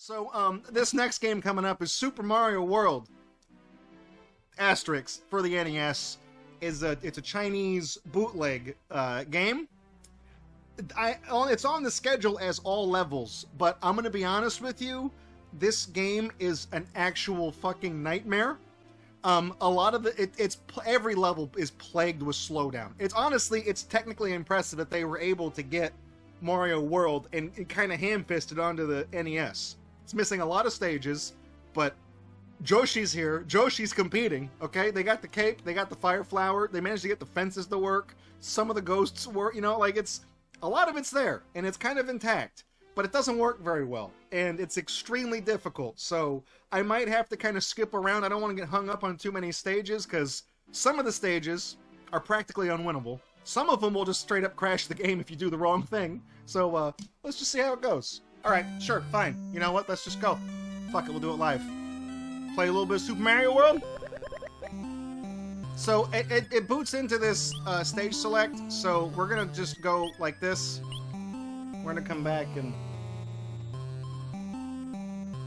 So, this next game coming up is Super Mario World. Asterisk for the NES. It's a Chinese bootleg game. It's on the schedule as all levels, but I'm gonna be honest with you, this game is an actual fucking nightmare. A lot of every level is plagued with slowdown. It's technically impressive that they were able to get Mario World and kind of ham-fisted onto the NES. It's missing a lot of stages, but Yoshi's here. Yoshi's competing, okay? They got the cape, they got the fire flower, they managed to get the fences to work, some of the ghosts work, a lot of it's there, and it's kind of intact, but it doesn't work very well, and it's extremely difficult, so I might have to kind of skip around. I don't want to get hung up on too many stages, because some of the stages are practically unwinnable. Some of them will just straight up crash the game if you do the wrong thing, so let's just see how it goes. Alright, sure, fine. You know what, let's just go. Fuck it, we'll do it live. Play a little bit of Super Mario World. So it boots into this stage select, so we're gonna just go like this. We're gonna come back and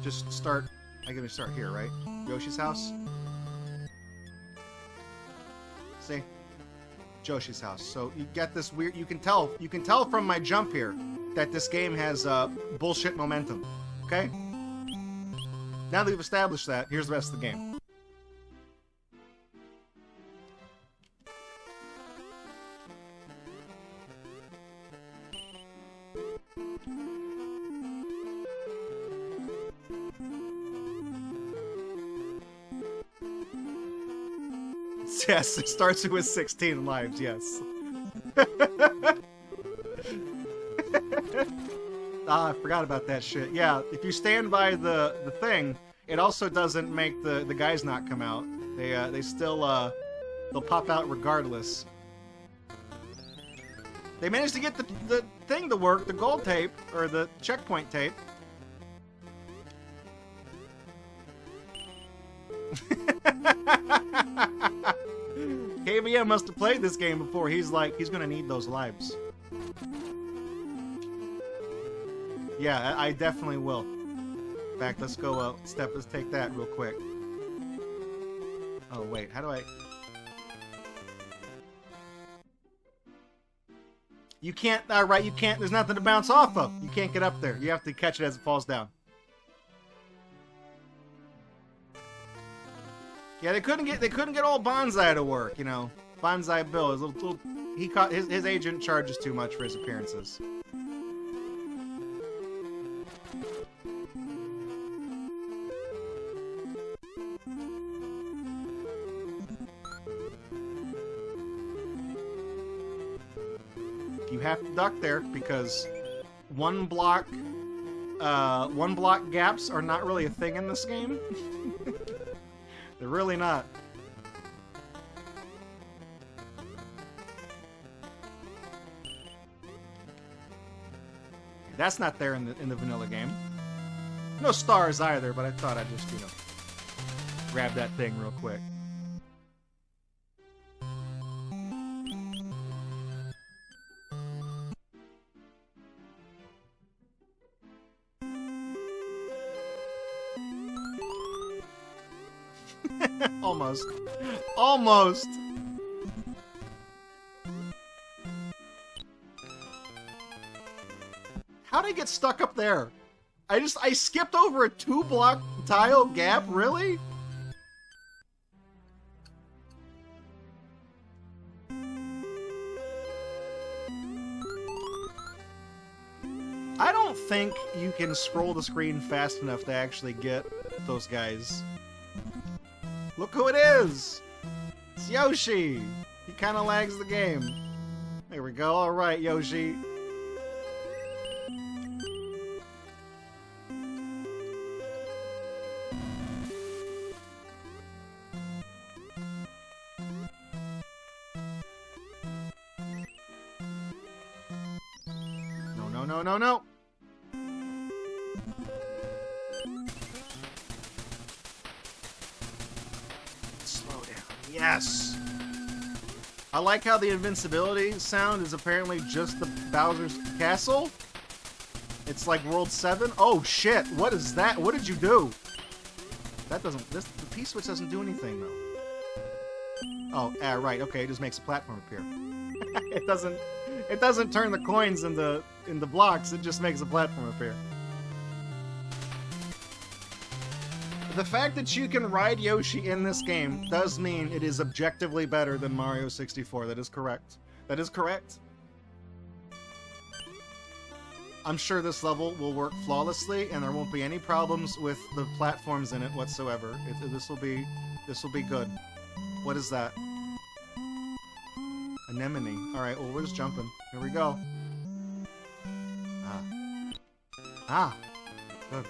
just start. I'm gonna start here, right? Yoshi's house. See? Yoshi's house. So you get this weird. You can tell from my jump here that this game has bullshit momentum. Okay. Now that we've established that, here's the rest of the game. Yes, it starts with 16 lives, yes. I forgot about that shit. Yeah, if you stand by the thing, it also doesn't make the guys not come out. They still, they'll pop out regardless. They managed to get the thing to work, the gold tape, or the checkpoint tape. KVM must have played this game before. He's gonna need those lives. Yeah, I definitely will. In fact, let's go, let's take that real quick. Oh, wait, how do I... You can't, right, you can't, there's nothing to bounce off of. You can't get up there. You have to catch it as it falls down. Yeah, they couldn't get old Bonsai to work, you know. Bonsai Bill, his agent charges too much for his appearances. You have to duck there because one block gaps are not really a thing in this game. They're really not. That's not there in the vanilla game. No stars either, but I thought I'd just, grab that thing real quick. Almost. Almost! How'd I get stuck up there? I skipped over a 2-block tile gap? Really? I don't think you can scroll the screen fast enough to actually get those guys. Look who it is! It's Yoshi! He kind of lags the game. There we go. Alright, Yoshi. No, no, no, no, no! Yes! I like how the invincibility sound is apparently just the Bowser's castle. It's like World 7? Oh, shit. What is that? What did you do? That doesn't... the P-switch doesn't do anything, though. Oh, right. Okay, it just makes a platform appear. It doesn't turn the coins into blocks. It just makes a platform appear. The fact that you can ride Yoshi in this game does mean it is objectively better than Mario 64. That is correct. That is correct. I'm sure this level will work flawlessly, and there won't be any problems with the platforms in it whatsoever. This will be good. What is that? Anemone. Alright, well, we're just jumping. Here we go. Ah. Good.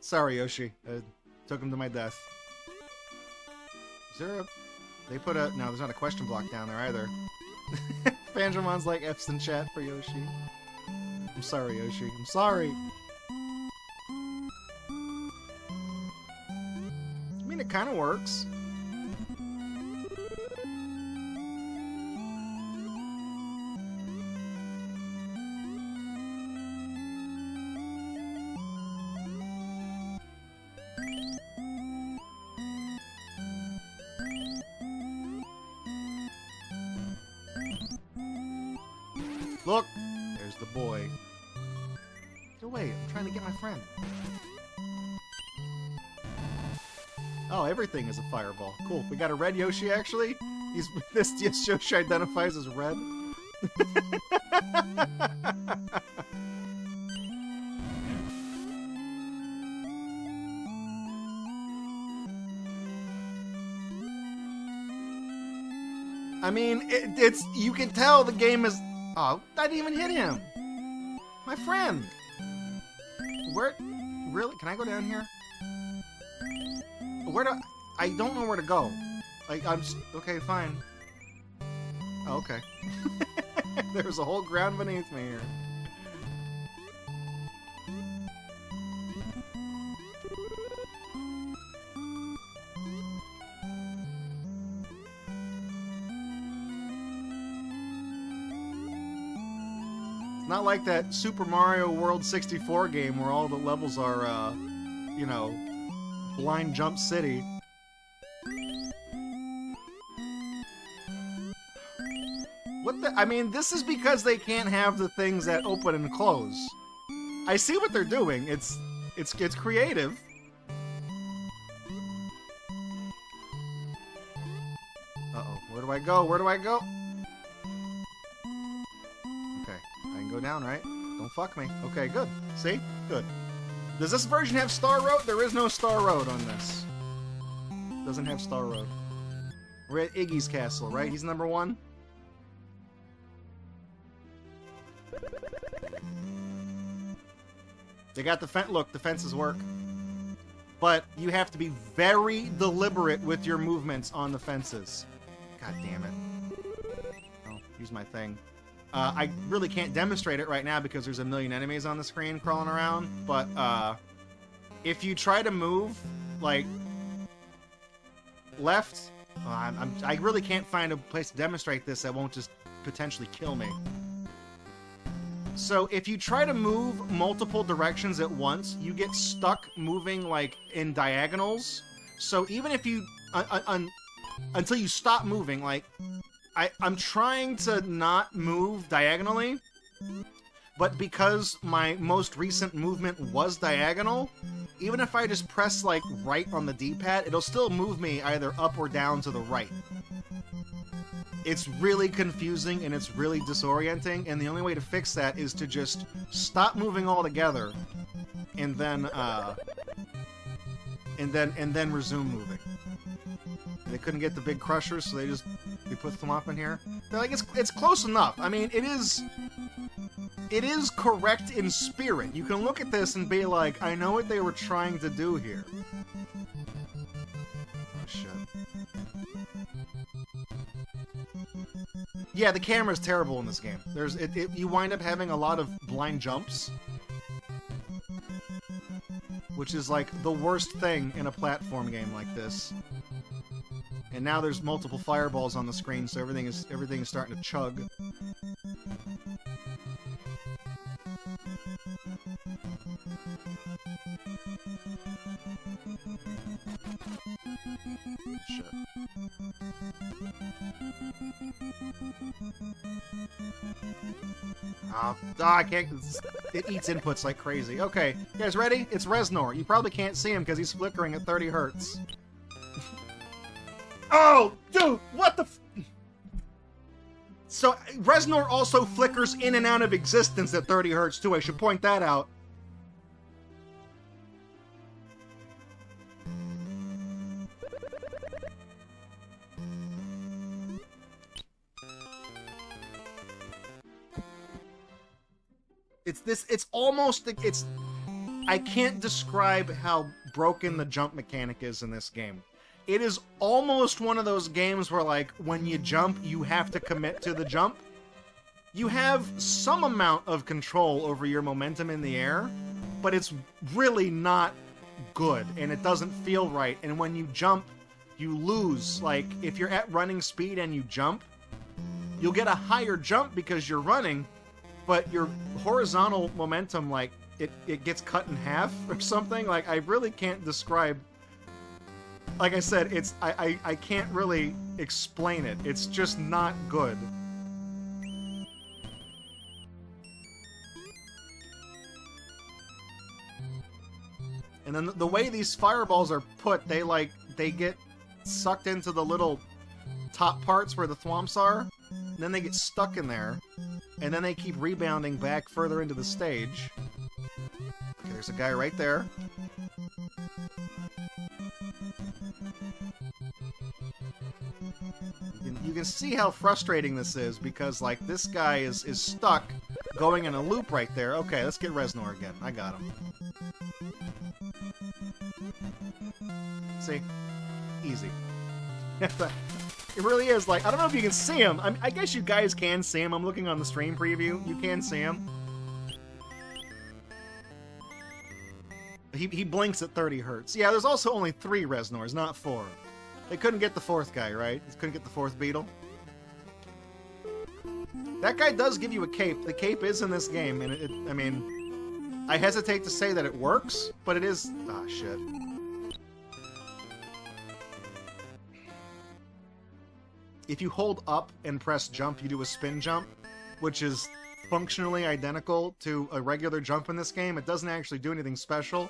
Sorry, Yoshi. I took him to my death. Is there a... They put a... No, there's not a question block down there either. Fandramon's like F's in chat for Yoshi. I'm sorry, Yoshi. I'm sorry. I mean, it kind of works. Look! There's the boy. Get away, I'm trying to get my friend. Oh, everything is a fireball. Cool. We got a red Yoshi, actually? This Yoshi identifies as red. I mean, it's... You can tell the game is... Oh, I didn't even hit him! My friend! Where... Really? Can I go down here? Where do... I don't know where to go. Like, I'm just... Okay, fine. Oh, okay. There's a whole ground beneath me here. Not like that Super Mario World 64 game where all the levels are, you know, blind jump city. What the... I mean, this is because they can't have the things that open and close. I see what they're doing. It's creative. Uh-oh. Where do I go? Where do I go? Go down, right? Don't fuck me. Okay, good. See? Good. Does this version have Star Road? There is no Star Road on this. Doesn't have Star Road. We're at Iggy's castle, right? He's number 1? They got the fence. Look, the fences work. But you have to be very deliberate with your movements on the fences. God damn it. Oh, use my thing. I really can't demonstrate it right now because there's a million enemies on the screen crawling around, but if you try to move, like, left, I really can't find a place to demonstrate this that won't just potentially kill me. So if you try to move multiple directions at once, you get stuck moving, like, in diagonals. So even if you, until you stop moving, like... I'm trying to not move diagonally, but because my most recent movement was diagonal, even if I just press, like, right on the D-pad, it'll still move me either up or down to the right. It's really confusing and it's really disorienting, and the only way to fix that is to just stop moving altogether, and then resume moving. They couldn't get the big crushers, so they put them up in here. They're like, it's close enough. I mean, it is correct in spirit. You can look at this and be like, I know what they were trying to do here. Oh shit. Yeah, the camera's terrible in this game. You wind up having a lot of blind jumps, which is like the worst thing in a platform game like this. And now there's multiple fireballs on the screen, so everything is starting to chug. Shit. I can't. It eats inputs like crazy. Okay, you guys ready? It's Reznor. You probably can't see him because he's flickering at 30 hertz. Oh, dude, what the f... So, Reznor also flickers in and out of existence at 30 hertz, too. I should point that out. It's almost, I can't describe how broken the jump mechanic is in this game. It is almost one of those games where, like, when you jump, you have to commit to the jump. You have some amount of control over your momentum in the air, but it's really not good, and it doesn't feel right. And when you jump, you lose. Like, if you're at running speed and you jump, you'll get a higher jump because you're running, but your horizontal momentum, like, it gets cut in half or something. Like, I really can't describe... Like I said, I can't really explain it. It's just not good. And then the way these fireballs are put, they get sucked into the little top parts where the thwomps are, and then they get stuck in there, and then they keep rebounding back further into the stage. Okay, there's a guy right there. You can see how frustrating this is, because, like, this guy is stuck going in a loop right there. Okay, let's get Reznor again. I got him. See? Easy. It really is. Like, I don't know if you can see him. I guess you guys can see him. I'm looking on the stream preview. You can see him. He blinks at 30 hertz. Yeah, there's also only 3 Reznors, not 4. They couldn't get the 4th guy, right? They couldn't get the 4th beetle. That guy does give you a cape. The cape is in this game, and I mean, I hesitate to say that it works, but it is... Ah, shit. If you hold up and press jump, you do a spin jump, which is functionally identical to a regular jump in this game. It doesn't actually do anything special.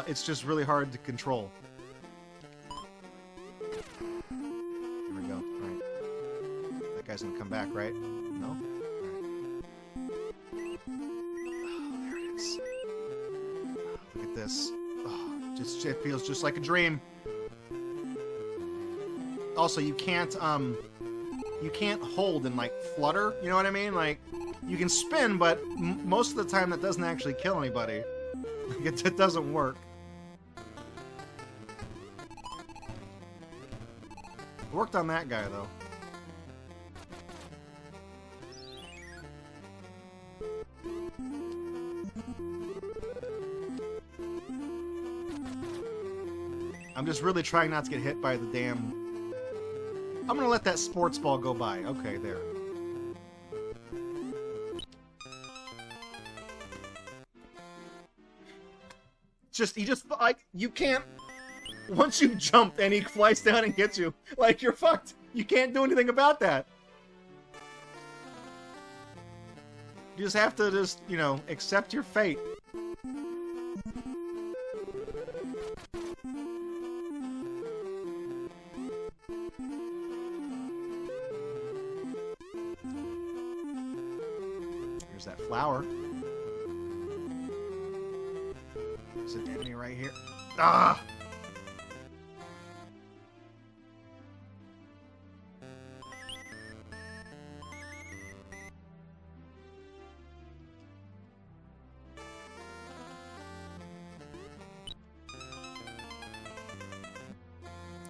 It's just really hard to control. Here we go. All right. That guy's gonna come back, right? No? All right. Oh, there it is. Look at this. Oh, it feels just like a dream. Also, you can't hold and, like, flutter, you know what I mean? Like, you can spin, but most of the time that doesn't actually kill anybody. It doesn't work. It worked on that guy, though. I'm just really trying not to get hit by the damn... I'm gonna let that sports ball go by. Okay, there. Like, you can't... Once you jump and he flies down and gets you, like, you're fucked. You can't do anything about that. You just have to just, you know, accept your fate. Here's that flower. There's an enemy right here. Ah!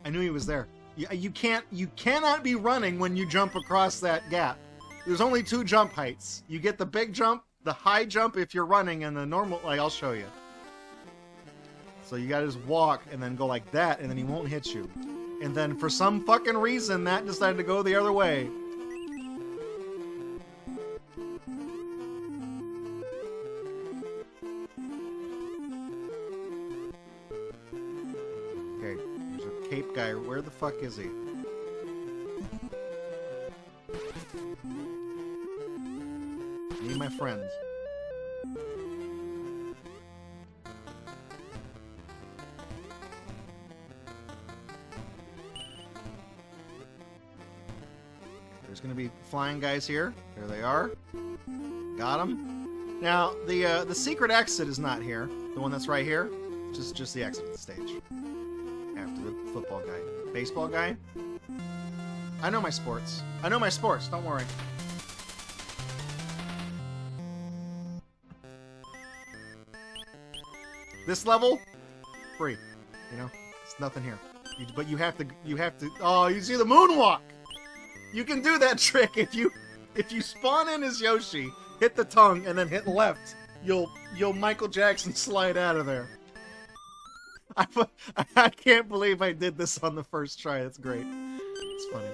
I knew he was there. You cannot be running when you jump across that gap. There's only 2 jump heights. You get the big jump, the high jump if you're running, and the normal, like, I'll show you. So you gotta just walk and then go like that, and then he won't hit you. And then for some fucking reason, that decided to go the other way. Okay, there's a cape guy. Where the fuck is he? Need my friends. There's going to be flying guys here. There they are. Got them. Now, the secret exit is not here. The one that's right here. Just the exit of the stage. After the football guy. Baseball guy? I know my sports. I know my sports. Don't worry. This level, free. You know, it's nothing here. But you have to. Oh, you see the moonwalk. You can do that trick if you spawn in as Yoshi, hit the tongue, and then hit left. You'll Michael Jackson slide out of there. I can't believe I did this on the first try. That's great. It's funny.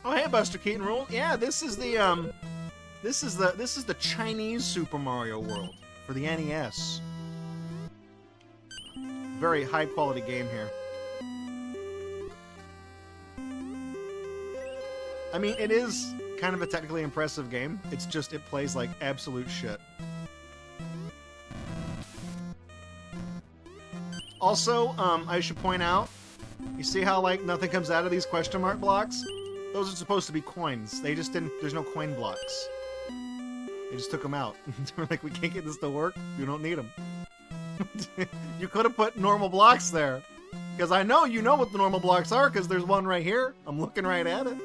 Oh, hey, Buster Keaton Rule. Yeah, this is the Chinese Super Mario World for the NES. Very high quality game here. I mean, it is kind of a technically impressive game. It's just it plays like absolute shit. Also, I should point out, you see how like nothing comes out of these question mark blocks? Those are supposed to be coins. They just didn't. There's no coin blocks. They just took them out. They're like, we can't get this to work. You don't need them. You could have put normal blocks there, because I know you know what the normal blocks are. Because there's one right here. I'm looking right at it.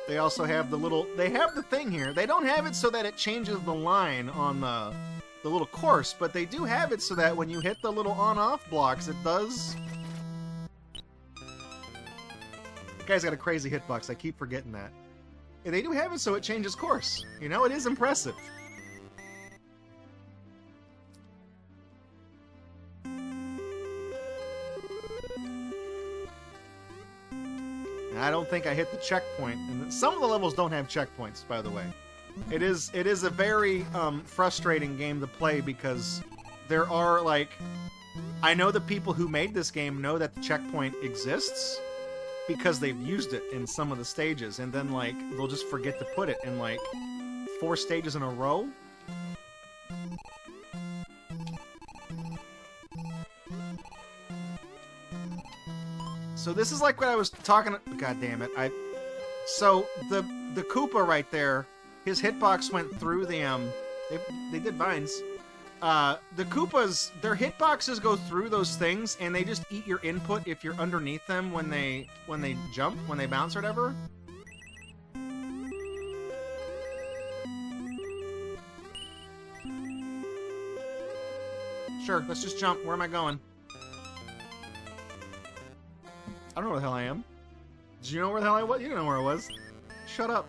They also have the little. They have the thing here. They don't have it so that it changes the line on the little course, but they do have it so that when you hit the little on-off blocks, it does. The guy's got a crazy hitbox. I keep forgetting that. And they do have it so it changes course. You know, it is impressive. And I don't think I hit the checkpoint. And some of the levels don't have checkpoints, by the way. It is a very frustrating game to play because there are, like... I know the people who made this game know that the checkpoint exists because they've used it in some of the stages, and then, like, they'll just forget to put it in, like, 4 stages in a row. So this is like what I was talking... God damn it. So, the Koopa right there... His hitbox went through the, they did vines. The Koopas, their hitboxes go through those things, and they just eat your input if you're underneath them when they jump, when they bounce or whatever. Sure, let's just jump. Where am I going? I don't know where the hell I am. Did you know where the hell I was? You didn't know where I was. Shut up.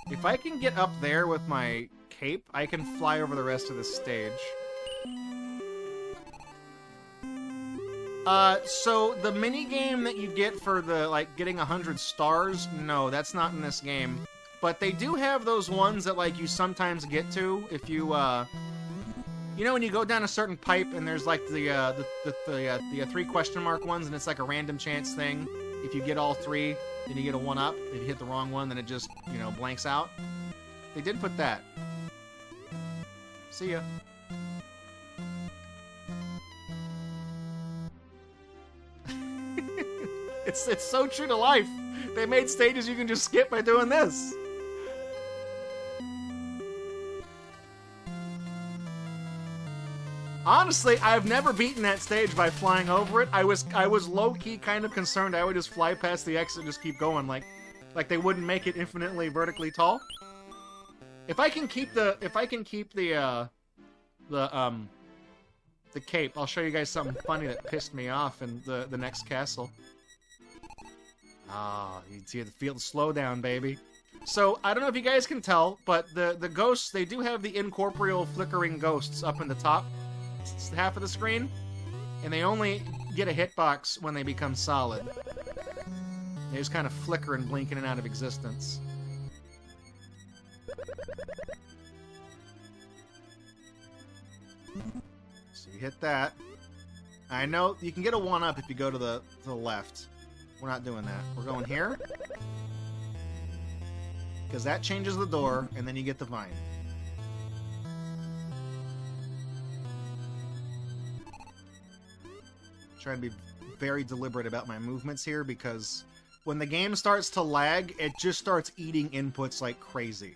If I can get up there with my cape, I can fly over the rest of the stage. So the minigame that you get for the, like, getting 100 stars, no, that's not in this game. But they do have those ones that, like, you sometimes get to if you, you know when you go down a certain pipe and there's, like, the 3 question mark ones and it's like a random chance thing. If you get all 3, then you get a 1-up. If you hit the wrong one, then it just, you know, blanks out. They did put that. See ya. It's so true to life. They made stages you can just skip by doing this. Honestly, I've never beaten that stage by flying over it. I was low-key kind of concerned I would just fly past the exit and just keep going, like they wouldn't make it infinitely vertically tall. If I can keep the cape, I'll show you guys something funny that pissed me off in the next castle. Ah, you see the feel the slowdown, baby. So, I don't know if you guys can tell, but the ghosts, they do have the incorporeal flickering ghosts up in the top. It's half of the screen, and they only get a hitbox when they become solid. They just kind of flicker and blink in and out of existence. So you hit that. I know you can get a 1-up if you go to the left. We're not doing that. We're going here. Because that changes the door, and then you get the vine. Trying to be very deliberate about my movements here, because when the game starts to lag, it just starts eating inputs like crazy.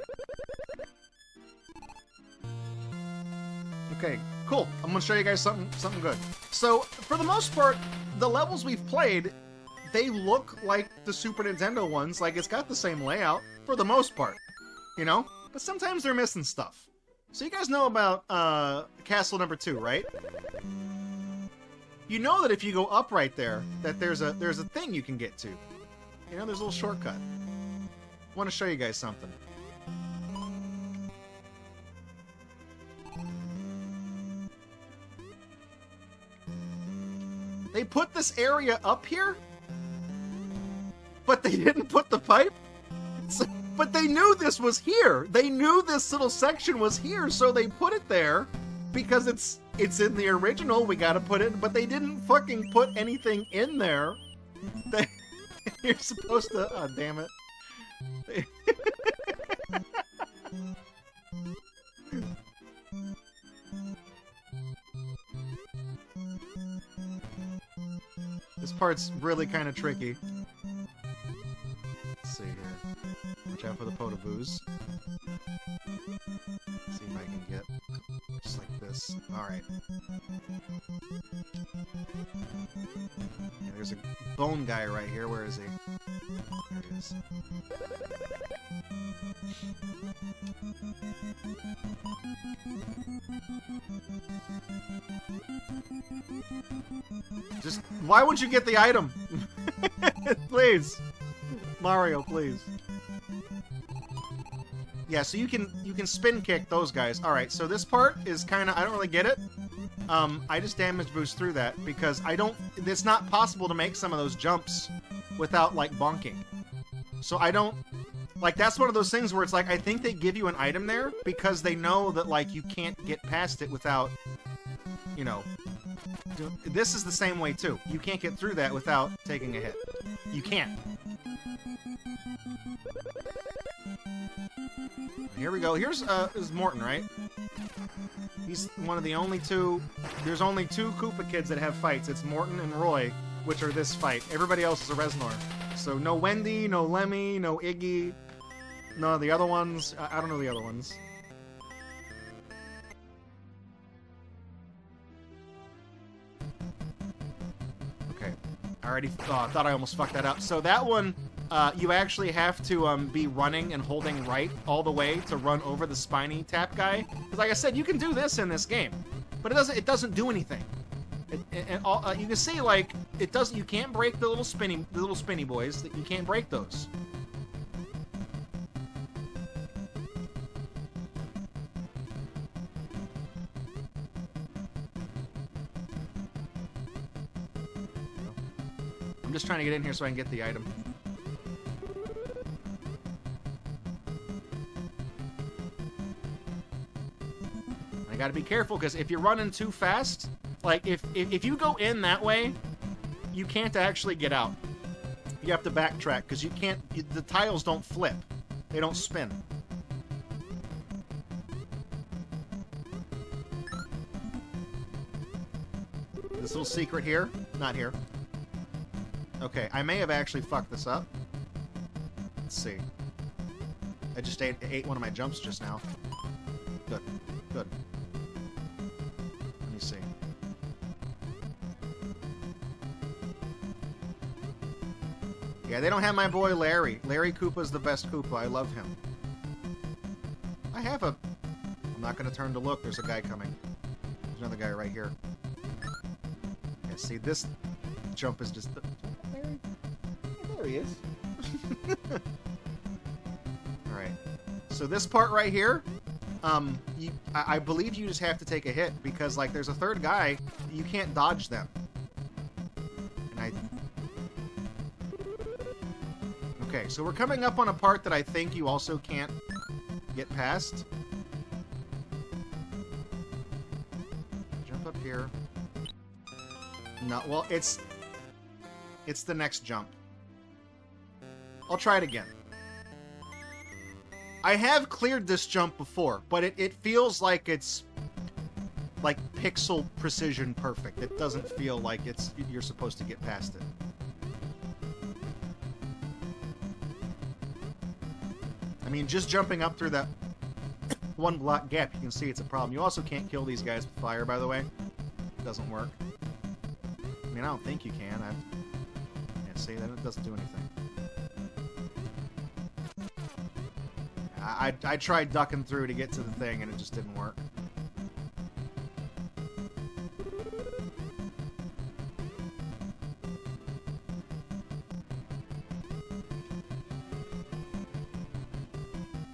Okay, cool. I'm gonna show you guys something good. So, for the most part, the levels we've played, they look like the Super Nintendo ones. Like, it's got the same layout, for the most part. You know? But sometimes they're missing stuff. So you guys know about, Castle number 2, right? You know that if you go up right there, that there's a thing you can get to. You know, there's a little shortcut. I want to show you guys something. They put this area up here, but they didn't put the pipe. But they knew this was here. They knew this little section was here, so they put it there because it's in the original. We gotta put it, but they didn't fucking put anything in there. You're supposed to. Oh, damn it. This part's really kind of tricky. Let's see here. Watch out for the potaboos. See if I can get just like this. Alright. Yeah, there's a bone guy right here. Where is he? There he is. Just, why won't you get the item? Please. Mario, please. Yeah, so you can spin kick those guys. Alright, so this part is kinda, I don't really get it. I just damage boost through that because it's not possible to make some of those jumps without, like, bonking. So I don't, like, that's one of those things where it's like, I think they give you an item there because they know that, like, you can't get past it without, you know, this is the same way too. You can't get through that without taking a hit. You can't. Here we go. Here's is Morton, right? He's one of the only two. There's only two Koopa kids that have fights. It's Morton and Roy, which are this fight. Everybody else is a Reznor. So no Wendy, no Lemmy, no Iggy, no the other ones. I don't know the other ones. Okay, I already thought I almost fucked that up. So that one, you actually have to be running and holding right all the way to run over the spiny tap guy. Because like I said, you can do this in this game, but it doesn't do anything. You can see, like, it doesn't. You can't break the little spinny boys. You can't break those. I'm just trying to get in here so I can get the item. I gotta be careful because if you're running too fast. Like, if you go in that way, you can't actually get out. You have to backtrack, because you can't... The tiles don't flip. They don't spin. This little secret here? Not here. Okay, I may have actually fucked this up. Let's see. I just ate one of my jumps just now. Good. Good. Let me see. Yeah, they don't have my boy Larry. Larry Koopa's the best Koopa. I love him. I have a... I'm not going to turn to look. There's a guy coming. There's another guy right here. Yeah, see, this jump is just... Larry? There he is. Alright. So this part right here, I believe you just have to take a hit, because, like, there's a third guy, you can't dodge them. And I... Okay, so we're coming up on a part that I think you also can't get past. Jump up here. No, well, it's the next jump. I'll try it again. I have cleared this jump before, but it feels like it's like pixel precision perfect. It doesn't feel like you're supposed to get past it. I mean, just jumping up through that one block gap, you can see it's a problem. You also can't kill these guys with fire, by the way. It doesn't work. I mean, I don't think you can. Yeah, see, that it doesn't do anything. I tried ducking through to get to the thing, and it just didn't work.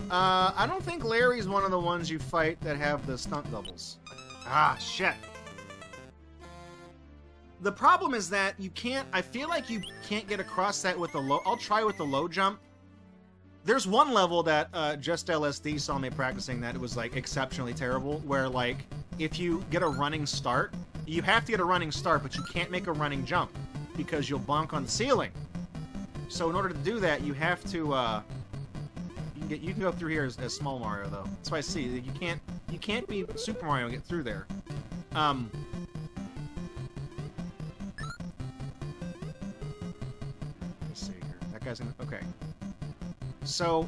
I don't think Larry's one of the ones you fight that have the stunt doubles. Ah, shit. The problem is that you can't... I feel like you can't get across that with the low... I'll try with the low jump. There's one level that Just LSD saw me practicing that it was, like, exceptionally terrible, where, like, if you get a running start, you have to get a running start, but you can't make a running jump, because you'll bonk on the ceiling. So in order to do that, you have to, you can go through here as Small Mario, though. That's why I see. You can't be Super Mario and get through there. Let's see here. That guy's gonna... Okay. So,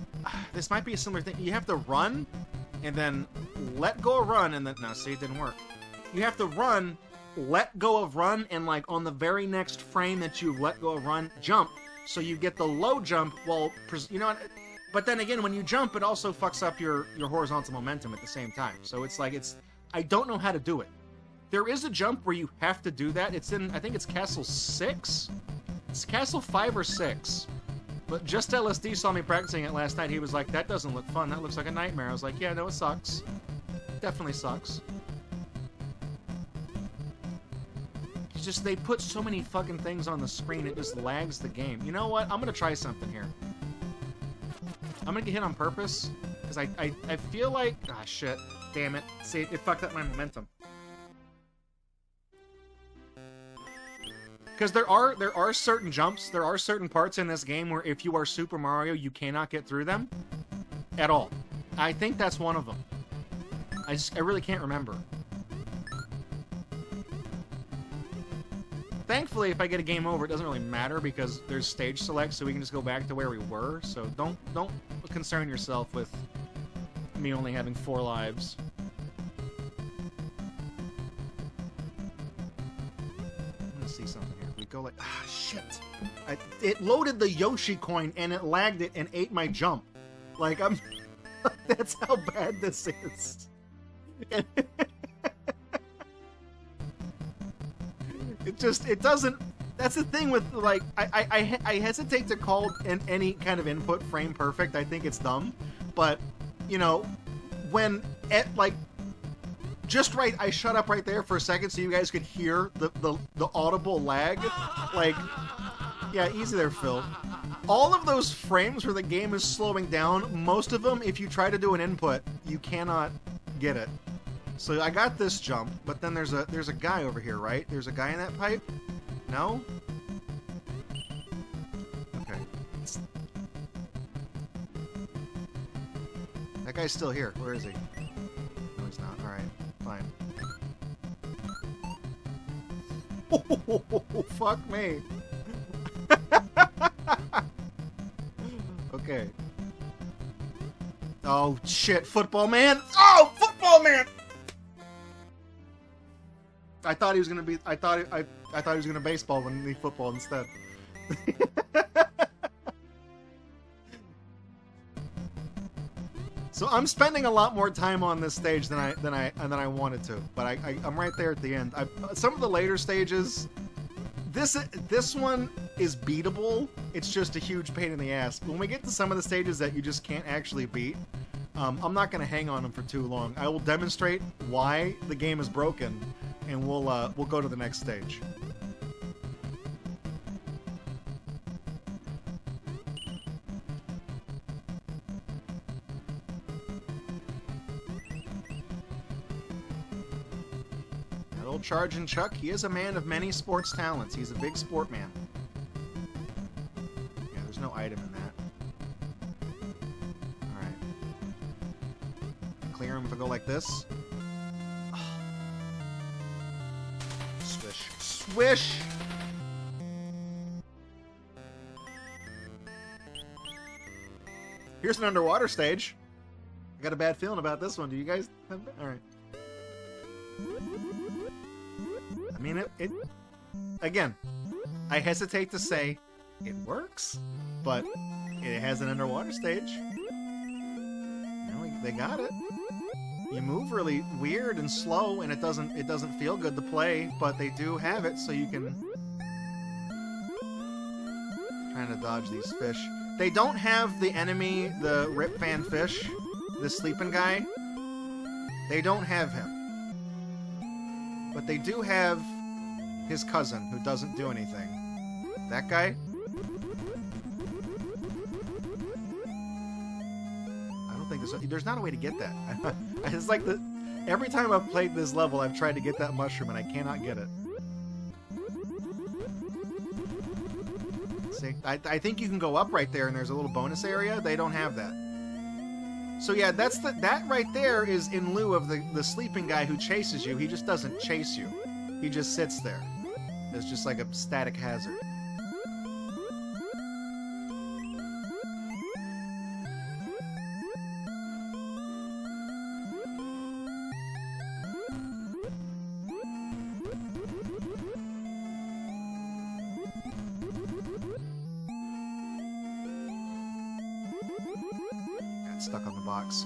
this might be a similar thing. You have to run, and then let go of run, and then... No, see, it didn't work. You have to run, let go of run, and, like, on the very next frame that you've let go of run, jump. So you get the low jump while... You know what? But then again, when you jump, it also fucks up your horizontal momentum at the same time. So it's like, I don't know how to do it. There is a jump where you have to do that. It's in, I think it's Castle 6? It's Castle 5 or 6. But Just LSD saw me practicing it last night. He was like, that doesn't look fun. That looks like a nightmare. I was like, yeah, no, it sucks. Definitely sucks. It's just, they put so many fucking things on the screen, it just lags the game. You know what? I'm gonna try something here. I'm gonna get hit on purpose, because I feel like... Ah, shit. Damn it. See, it fucked up my momentum. Because there are certain jumps, there are certain parts in this game where if you are Super Mario, you cannot get through them. At all. I think that's one of them. I really can't remember. Thankfully, if I get a game over, it doesn't really matter because there's stage select, so we can just go back to where we were. So don't concern yourself with me only having 4 lives. I'm gonna see something here. We go like, ah, shit! It loaded the Yoshi coin and it lagged it and ate my jump. Like I'm. That's how bad this is. It doesn't... That's the thing with, like, I hesitate to call any kind of input frame perfect. I think it's dumb. But, you know, when, like, just right, I shut up right there for a second so you guys could hear the audible lag. Like, yeah, easy there, Phil. All of those frames where the game is slowing down, most of them, if you try to do an input, you cannot get it. So I got this jump, but then there's a guy over here, right? There's a guy in that pipe? No? Okay. That guy's still here. Where is he? No, he's not. Alright, fine. Oh, fuck me. Okay. Oh, shit, football man! Oh, football man! I thought he was gonna be. I thought he was gonna baseball when he football instead. So I'm spending a lot more time on this stage than I wanted to, but I'm right there at the end. Some of the later stages, this one is beatable. It's just a huge pain in the ass. When we get to some of the stages that you just can't actually beat, I'm not going to hang on them for too long. I will demonstrate why the game is broken, and we'll go to the next stage. Old Chargin' Chuck, he is a man of many sports talents. He's a big sport man. Yeah, there's no item in that. Alright. Clear him if I go like this. Oh. Swish. Swish! Here's an underwater stage. I got a bad feeling about this one. Do you guys have... Alright. I mean, it again, I hesitate to say it works, but it has an underwater stage. You know, they got it. You move really weird and slow, and it doesn't feel good to play, but they do have it, so you can... Trying to dodge these fish. They don't have the enemy, the Rip Van Fish, the sleeping guy. They don't have him. But they do have his cousin, who doesn't do anything. That guy? I don't think there's not a way to get that. It's like every time I've played this level, I've tried to get that mushroom, and I cannot get it. See? I think you can go up right there, and there's a little bonus area. They don't have that. So yeah, that right there is in lieu of the sleeping guy who chases you. He just doesn't chase you. He just sits there. It's just like a static hazard. Got stuck on the box.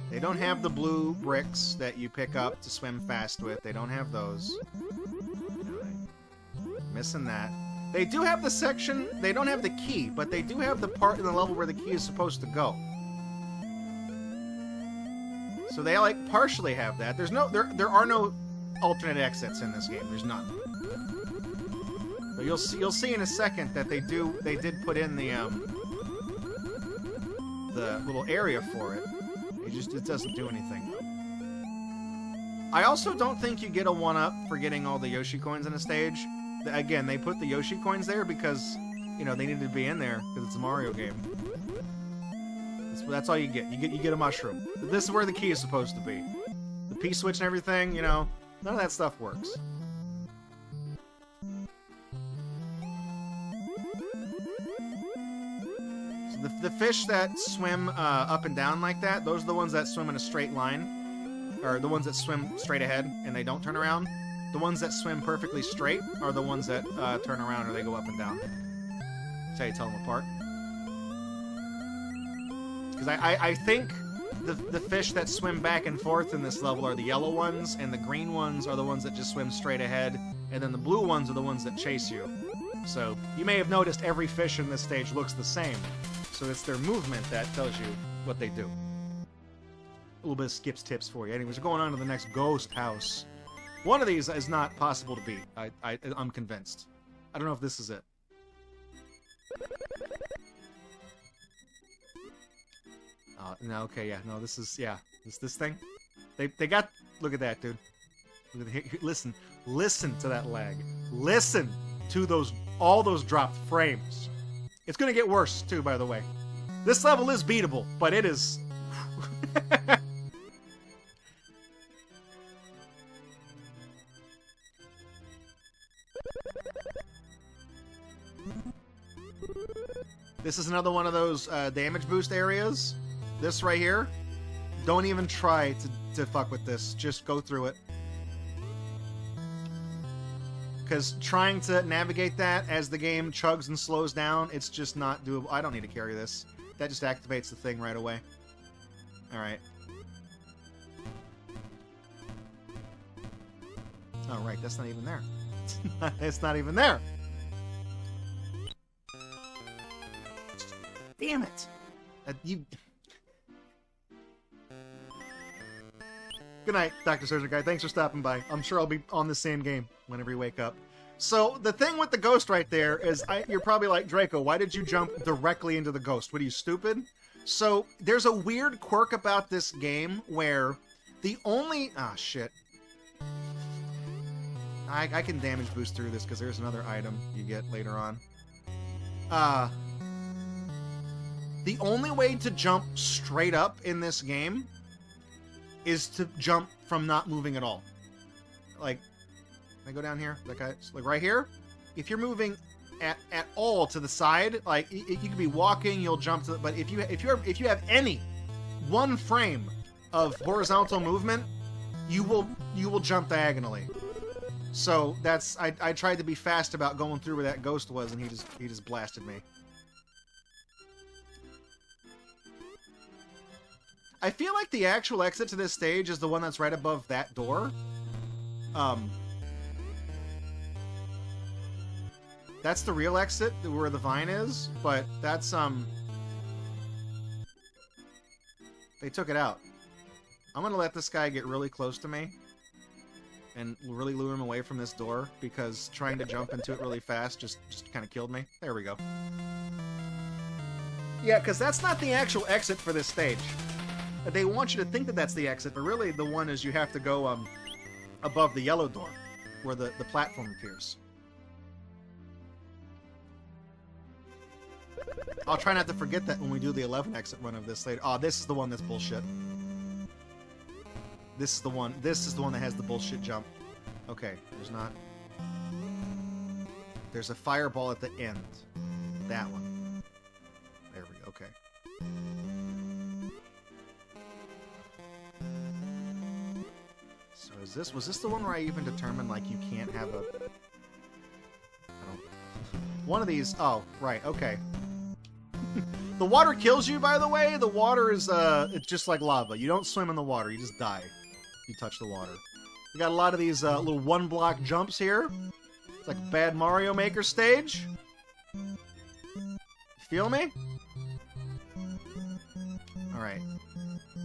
They don't have the blue bricks that you pick up to swim fast with. They don't have those. Missing that. They do have the section. They don't have the key, but they do have the part in the level where the key is supposed to go. So they like partially have that. There are no alternate exits in this game. There's none. But you'll see in a second that they did put in the little area for it. It doesn't do anything. I also don't think you get a 1-up for getting all the Yoshi coins in a stage. Again, they put the Yoshi coins there because, you know, they needed to be in there because it's a Mario game. That's all you get. You get a mushroom. This is where the key is supposed to be. The P-switch and everything, you know, none of that stuff works. The fish that swim up and down like that, those are the ones that swim in a straight line. Or the ones that swim straight ahead and they don't turn around. The ones that swim perfectly straight are the ones that turn around or they go up and down. That's how you tell them apart. Because I think the fish that swim back and forth in this level are the yellow ones, and the green ones are the ones that just swim straight ahead, and then the blue ones are the ones that chase you. So you may have noticed every fish in this stage looks the same. So it's their movement that tells you what they do. A little bit of Skip's tips for you. Anyways, we're going on to the next ghost house. One of these is not possible to beat. I'm convinced. I don't know if this is it. No, okay, yeah, no, this is, yeah, this thing. They got, look at that, dude. Look at listen to that lag. Listen to all those dropped frames. It's gonna get worse, too, by the way. This level is beatable, but it is... This is another one of those damage boost areas. This right here. Don't even try to fuck with this. Just go through it. Because trying to navigate that as the game chugs and slows down, it's just not doable. I don't need to carry this. That just activates the thing right away. Alright. Oh, right, that's not even there. It's not even there! Damn it! You... Good night, Dr. Surgeon Guy. Thanks for stopping by. I'm sure I'll be on the same game whenever you wake up. So, the thing with the ghost right there is, you're probably like, Draco, why did you jump directly into the ghost? What are you, stupid? So, there's a weird quirk about this game where the only... Ah, shit. I can damage boost through this because there's another item you get later on. The only way to jump straight up in this game is to jump from not moving at all. Like, can I go down here? Like right here? If you're moving at all to the side, like you could be walking, you'll jump to. But if you have any one frame of horizontal movement, you will jump diagonally. So that's I tried to be fast about going through where that ghost was, and he just blasted me. I feel like the actual exit to this stage is the one that's right above that door. That's the real exit, where the vine is, but that's, they took it out. I'm gonna let this guy get really close to me and really lure him away from this door, because trying to jump into it really fast just kind of killed me. There we go. Yeah, because that's not the actual exit for this stage. They want you to think that that's the exit, but really the one is you have to go above the yellow door, where the platform appears. I'll try not to forget that when we do the 11 exit run of this later. Oh, this is the one that's bullshit. This is the one that has the bullshit jump. Okay, there's not... There's a fireball at the end. That one. There we go, okay. So was this the one where I even determined, like, you can't have a... One of these... Oh, right, okay. The water kills you, by the way. The water is, it's just like lava. You don't swim in the water, you just die if you touch the water. We got a lot of these little one-block jumps here. It's like a bad Mario Maker stage. Feel me? Alright.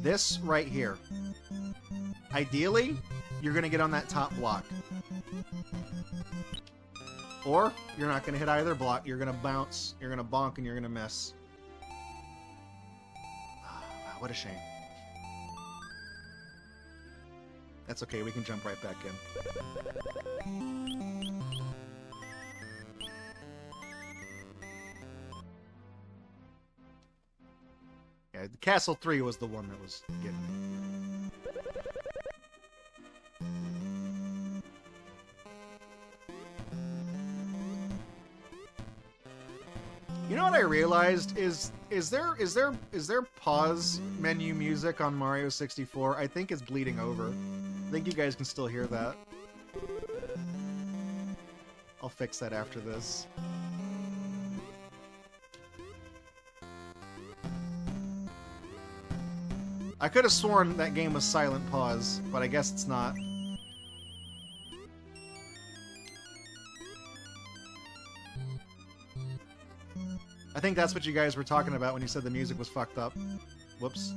This right here. Ideally, you're going to get on that top block. Or, you're not going to hit either block. You're going to bounce, you're going to bonk, and you're going to miss. Oh, wow, what a shame. That's okay, we can jump right back in. Yeah, Castle 3 was the one that was getting me. You know what I realized is there pause menu music on Mario 64? I think it's bleeding over. I think you guys can still hear that. I'll fix that after this. I could have sworn that game was silent pause, but I guess it's not. I think that's what you guys were talking about when you said the music was fucked up. Whoops.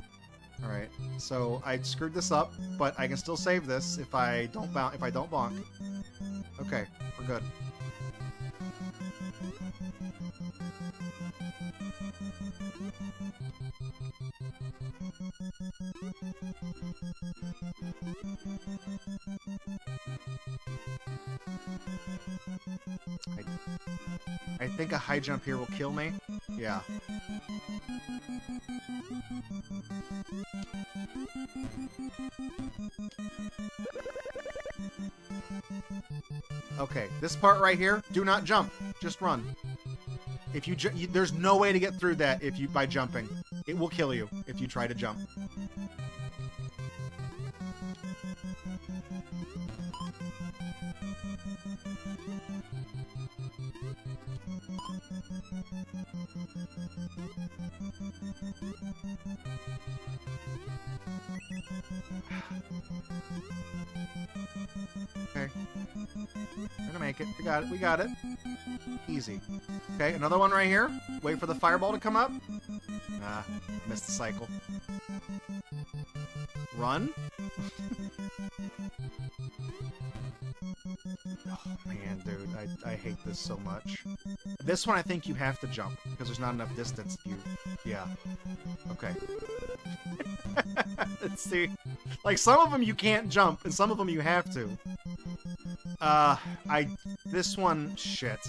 Alright, so I screwed this up, but I can still save this if I don't bonk. Okay, we're good. I think a high jump here will kill me. Yeah. Okay, this part right here, do not jump. Just run. If you, there's no way to get through that by jumping. It will kill you if you try to jump. Okay. We're gonna make it. We got it. We got it. Easy. Okay, another one right here. Wait for the fireball to come up. Ah, missed the cycle. Run. Oh, man, dude. I hate this so much. This one I think you have to jump, because there's not enough distance. Yeah. Okay. Let's see. Like, some of them you can't jump, and some of them you have to. This one, shit.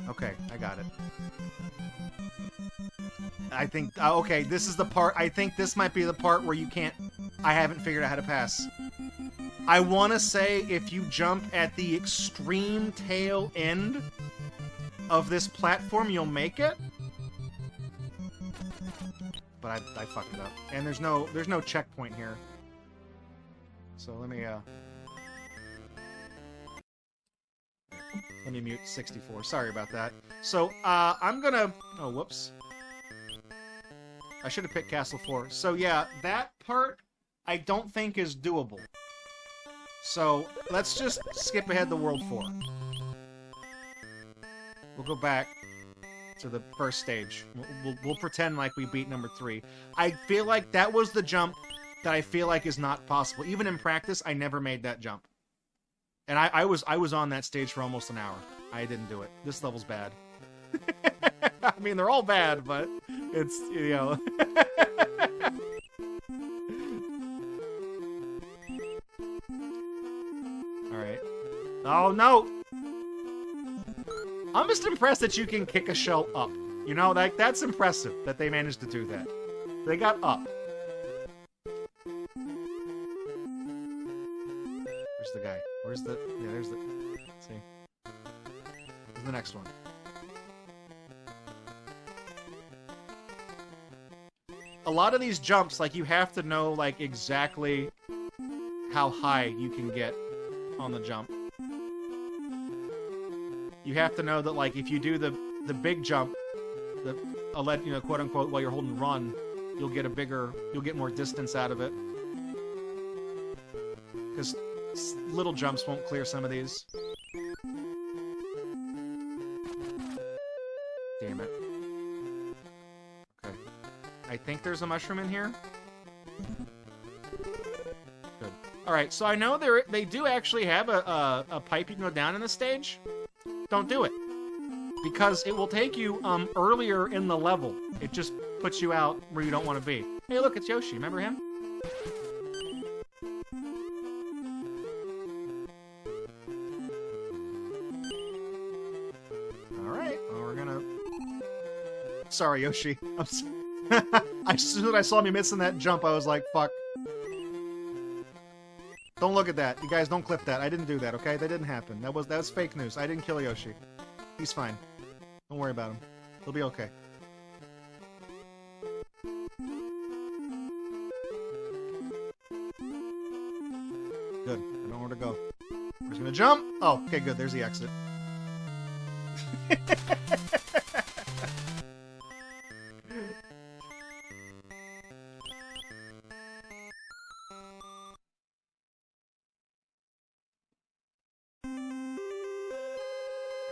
Okay, I got it. I think, okay, this is the part, I think this might be the part where you can't, I haven't figured out how to pass. I want to say if you jump at the extreme tail end of this platform, you'll make it. But I fucked it up. And there's no checkpoint here. So let me mute 64. Sorry about that. So, I'm gonna... Oh, whoops. I should have picked Castle 4. So, yeah, that part I don't think is doable. So, let's just skip ahead to World 4. We'll go back to the first stage. We'll pretend like we beat number 3. I feel like that was the jump that I feel like is not possible. Even in practice, I never made that jump. And I was on that stage for almost an hour. I didn't do it. This level's bad. I mean, they're all bad, but it's, you know... Alright. Oh, no! I'm just impressed that you can kick a shell up. You know, like, that's impressive that they managed to do that. They got up. Where's the guy? Where's the... Yeah, there's the... Let's see. Where's the next one? A lot of these jumps, like, you have to know, like, exactly how high you can get on the jump. You have to know that, like, if you do the big jump, you know, quote-unquote, while you're holding run, you'll get more distance out of it. Because little jumps won't clear some of these. Damn it. Okay. I think there's a mushroom in here. Good. Alright, so I know they do actually have a pipe you can go down in the stage. Don't do it. Because it will take you earlier in the level. It just puts you out where you don't want to be. Hey, look, it's Yoshi. Remember him? Alright, well, we're gonna... Sorry, Yoshi. As soon as I saw me missing that jump, I was like, fuck. Don't look at that. You guys don't clip that. I didn't do that, okay? That didn't happen. That was fake news. I didn't kill Yoshi. He's fine. Don't worry about him. He'll be okay. Good. I know where to go. We're just gonna jump. Oh, okay, good. There's the exit.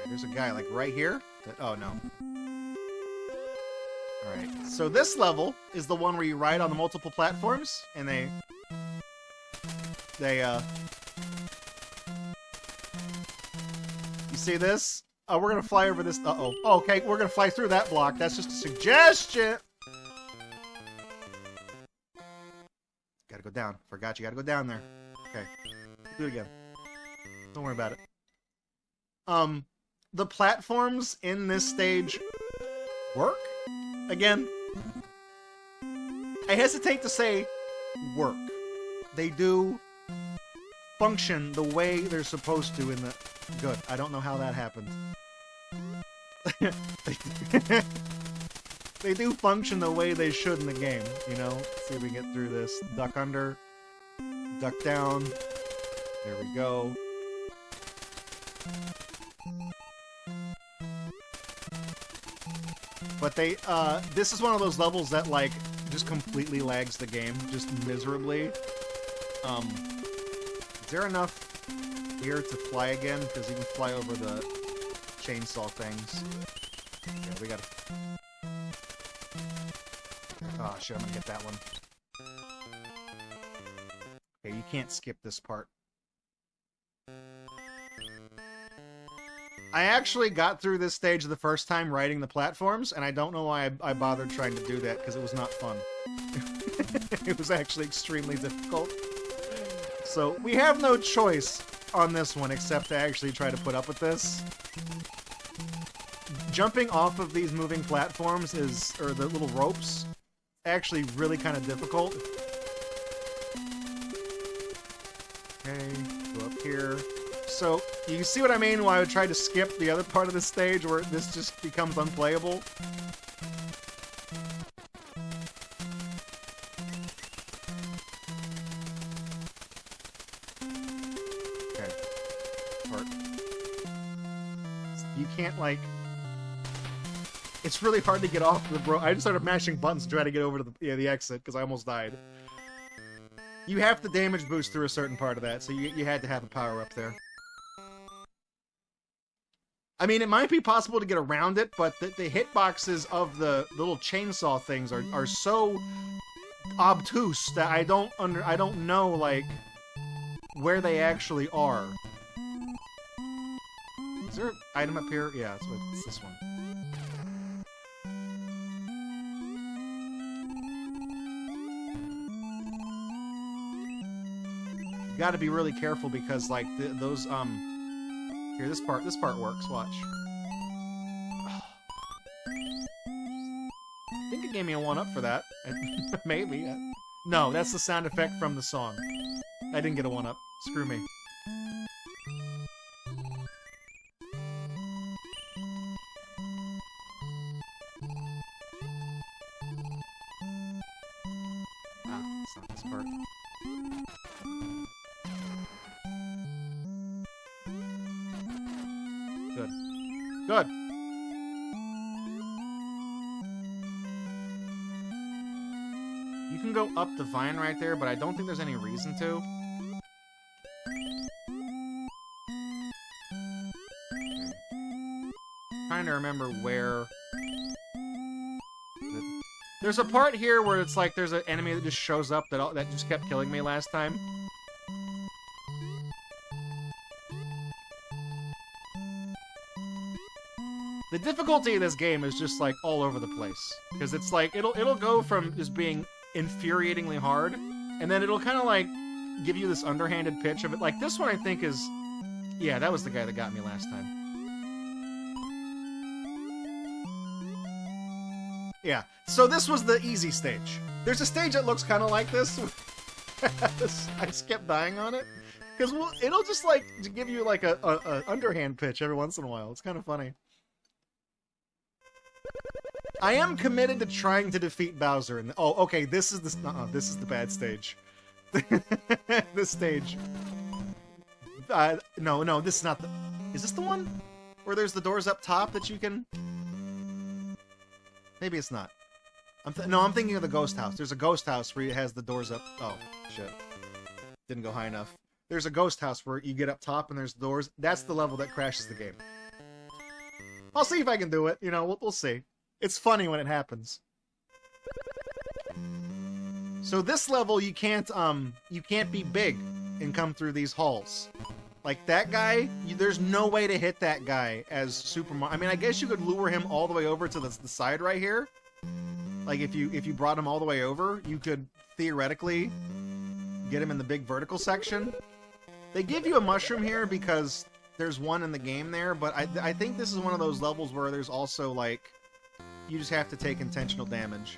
There's a guy, like, right here. Oh, no. Alright, so this level is the one where you ride on the multiple platforms, and they... You see this? Oh, we're gonna fly over this... Uh-oh. Oh, okay, we're gonna fly through that block. That's just a suggestion! Gotta go down. Forgot you gotta go down there. Okay. Do it again. Don't worry about it. The platforms in this stage work? Again, I hesitate to say work. They do function the way they're supposed to in the... Good. I don't know how that happened. They do function the way they should in the game, you know? Let's see if we can get through this. Duck under. Duck down. There we go. But they, this is one of those levels that, like, just completely lags the game, just miserably. Is there enough here to fly again? Because you can fly over the chainsaw things. Yeah, we gotta... Oh, shit, I'm gonna get that one. Okay, you can't skip this part. I actually got through this stage the first time riding the platforms, and I don't know why I bothered trying to do that, because it was not fun. It was actually extremely difficult. So, we have no choice on this one except to actually try to put up with this. Jumping off of these moving platforms is, or the little ropes, actually really kind of difficult. Okay, go up here. So, you see what I mean why I would try to skip the other part of the stage where this just becomes unplayable? Okay. Part. You can't, like... It's really hard to get off the bro. I just started mashing buttons to try to get over to the exit, because I almost died. You have to damage boost through a certain part of that, so you had to have a power-up there. I mean, it might be possible to get around it, but the hitboxes of the little chainsaw things are so obtuse that I don't know, like, where they actually are. Is there an item up here? Yeah, it's this one. You gotta be really careful because, like, those, here, this part works, watch. Oh. I think it gave me a 1-up for that. Maybe. No, that's the sound effect from the song. I didn't get a 1-up. Screw me. Ah, it's not this part. Good. Good! You can go up the vine right there, but I don't think there's any reason to. Trying to remember where... There's a part here where it's like there's an enemy that just shows up that just kept killing me last time. The difficulty of this game is just, like, all over the place. Because it's like, it'll go from just being infuriatingly hard, and then it'll kind of, like, give you this underhanded pitch of it. Like, this one I think is... Yeah, that was the guy that got me last time. Yeah, so this was the easy stage. There's a stage that looks kind of like this. I just kept dying on it. Because it'll just, like, give you, like, a underhand pitch every once in a while. It's kind of funny. I am committed to trying to defeat Bowser. Oh, okay, this is the... this is the bad stage. This stage. No, this is not the... Is this the one? Where there's the doors up top that you can... Maybe it's not. No, I'm thinking of the ghost house. There's a ghost house where it has the doors up... Oh, shit. Didn't go high enough. There's a ghost house where you get up top and there's doors. That's the level that crashes the game. I'll see if I can do it. You know, we'll see. It's funny when it happens. So this level, you can't be big and come through these halls. Like that guy, there's no way to hit that guy as Super Mario. I mean, I guess you could lure him all the way over to the side right here. Like if you brought him all the way over, you could theoretically get him in the big vertical section. They give you a mushroom here because there's one in the game there, but I think this is one of those levels where there's also, like, you just have to take intentional damage.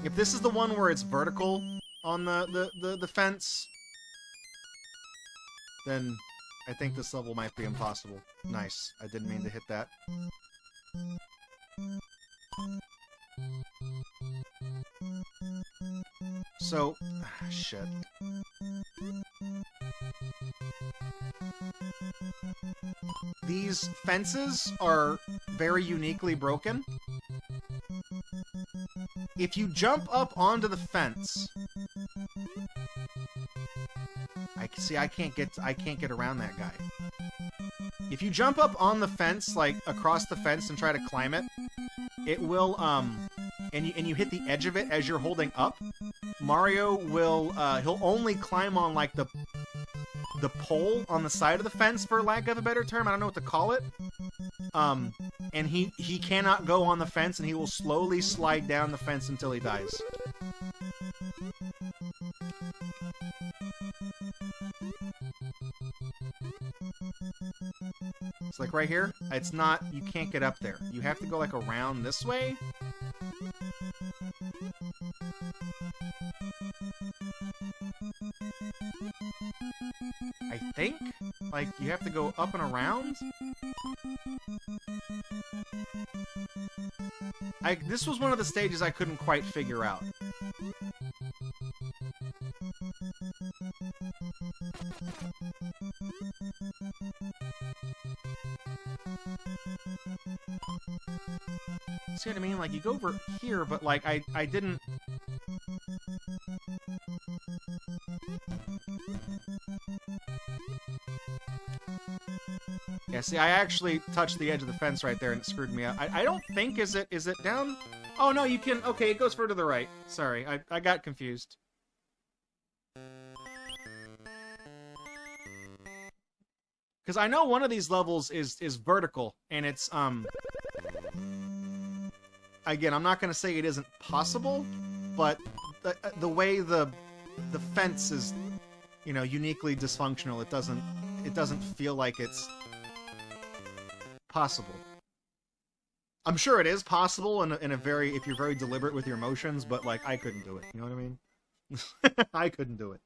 If this is the one where it's vertical on the fence, then I think this level might be impossible. Nice. I didn't mean to hit that. So, shit. These fences are very uniquely broken. If you jump up onto the fence, I can't get around that guy. If you jump up on the fence, like across the fence, and try to climb it, it will and you hit the edge of it as you're holding up. Mario will he'll only climb on like the pole on the side of the fence, for lack of a better term. I don't know what to call it. And he cannot go on the fence, and he will slowly slide down the fence until he dies. It's like right here. It's not, you can't get up there. You have to go like around this way. I think? Like, you have to go up and around? This was one of the stages I couldn't quite figure out. See what I mean? Like, you go over here, but, like, I didn't... Yeah, see, I actually touched the edge of the fence right there, and it screwed me up. I don't think... Is it down? Oh, no, you can... Okay, it goes further to the right. Sorry, I got confused. Because I know one of these levels is vertical, and it's, Again, I'm not going to say it isn't possible, but the way the fence is, you know, uniquely dysfunctional, it doesn't feel like it's possible. I'm sure it is possible in a very, if you're very deliberate with your emotions, but, like, I couldn't do it. You know what I mean? I couldn't do it.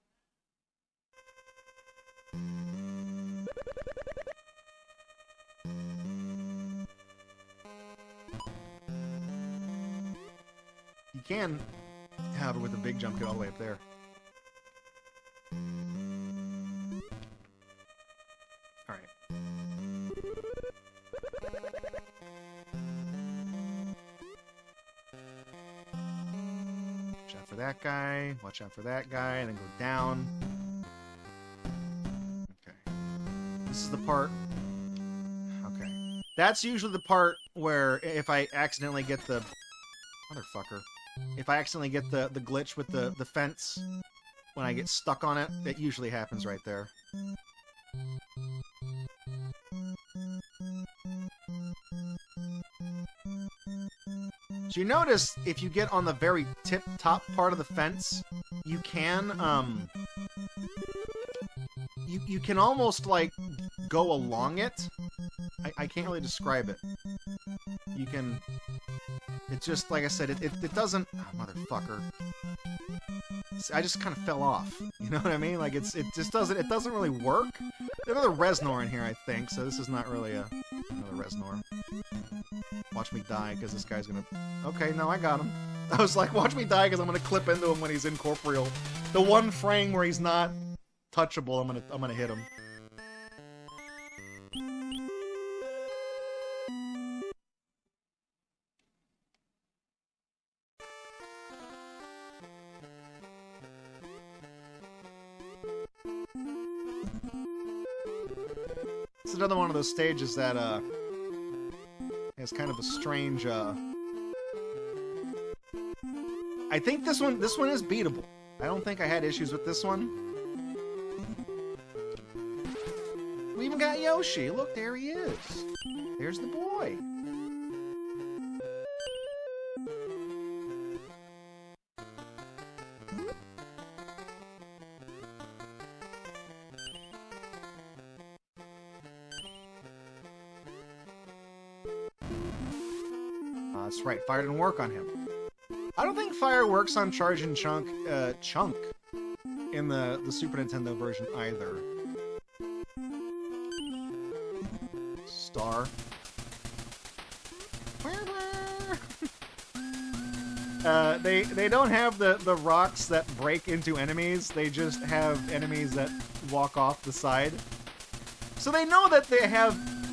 You can, however, with a big jump, get all the way up there. Alright. Watch out for that guy, watch out for that guy, and then go down. Okay. This is the part... Okay. That's usually the part where if I accidentally get the... Motherfucker. If I accidentally get the glitch with the fence, when I get stuck on it, it usually happens right there. So you notice, if you get on the very tip-top part of the fence, you can, you can almost, like, go along it. I can't really describe it. You can... It's just, like I said, it doesn't... Oh, motherfucker. I just kind of fell off. You know what I mean? Like, it just doesn't... It doesn't really work. There's another Reznor in here, I think, so this is not really another Reznor. Watch me die, because this guy's gonna... Okay, no, I got him. I was like, watch me die, because I'm gonna clip into him when he's incorporeal. The one frame where he's not touchable, I'm gonna hit him. It's another one of those stages that has kind of a strange I think this one is beatable. I don't think I had issues with this one. We even got Yoshi. Look, there he is. There's the boy. That's right, fire didn't work on him. I don't think fire works on Charge and Chunk in the Super Nintendo version either. Star. They don't have the rocks that break into enemies. They just have enemies that walk off the side. So they know that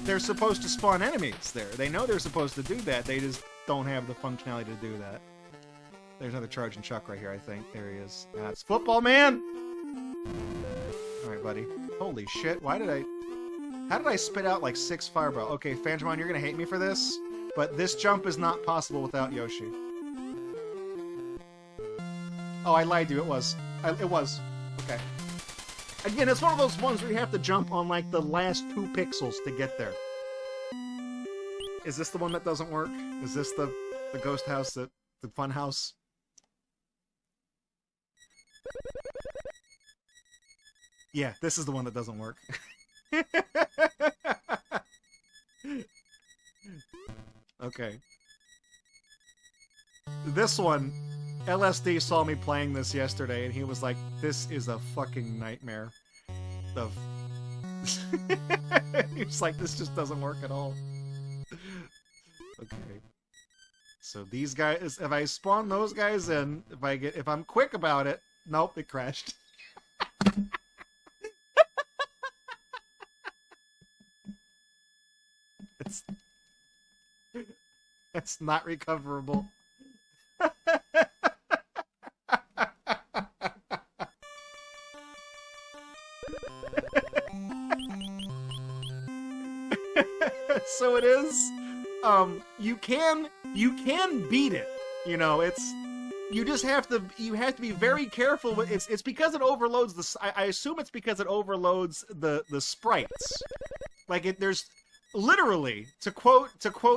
they're supposed to spawn enemies there. They know they're supposed to do that. They just don't have the functionality to do that. There's another charging Chuck right here, I think. There he is. That's football man. All right, buddy. Holy shit! How did I spit out like 6 fireball? Okay, Fangemon, you're gonna hate me for this, but this jump is not possible without Yoshi. Oh, I lied to you. It was. It was. Okay. Again, it's one of those ones where you have to jump on like the last 2 pixels to get there. Is this the one that doesn't work? Is this the ghost house, the fun house? Yeah, this is the one that doesn't work. Okay. This one, LSD saw me playing this yesterday, and he was like, this is a fucking nightmare. He was like, this just doesn't work at all. Okay. So these guys, if I spawn those guys in, if I'm quick about it, nope, it crashed. It's not recoverable. So it is. You can beat it. You know, you just have to be very careful with it's because it overloads I assume it's because it overloads the sprites. Like there's literally, to quote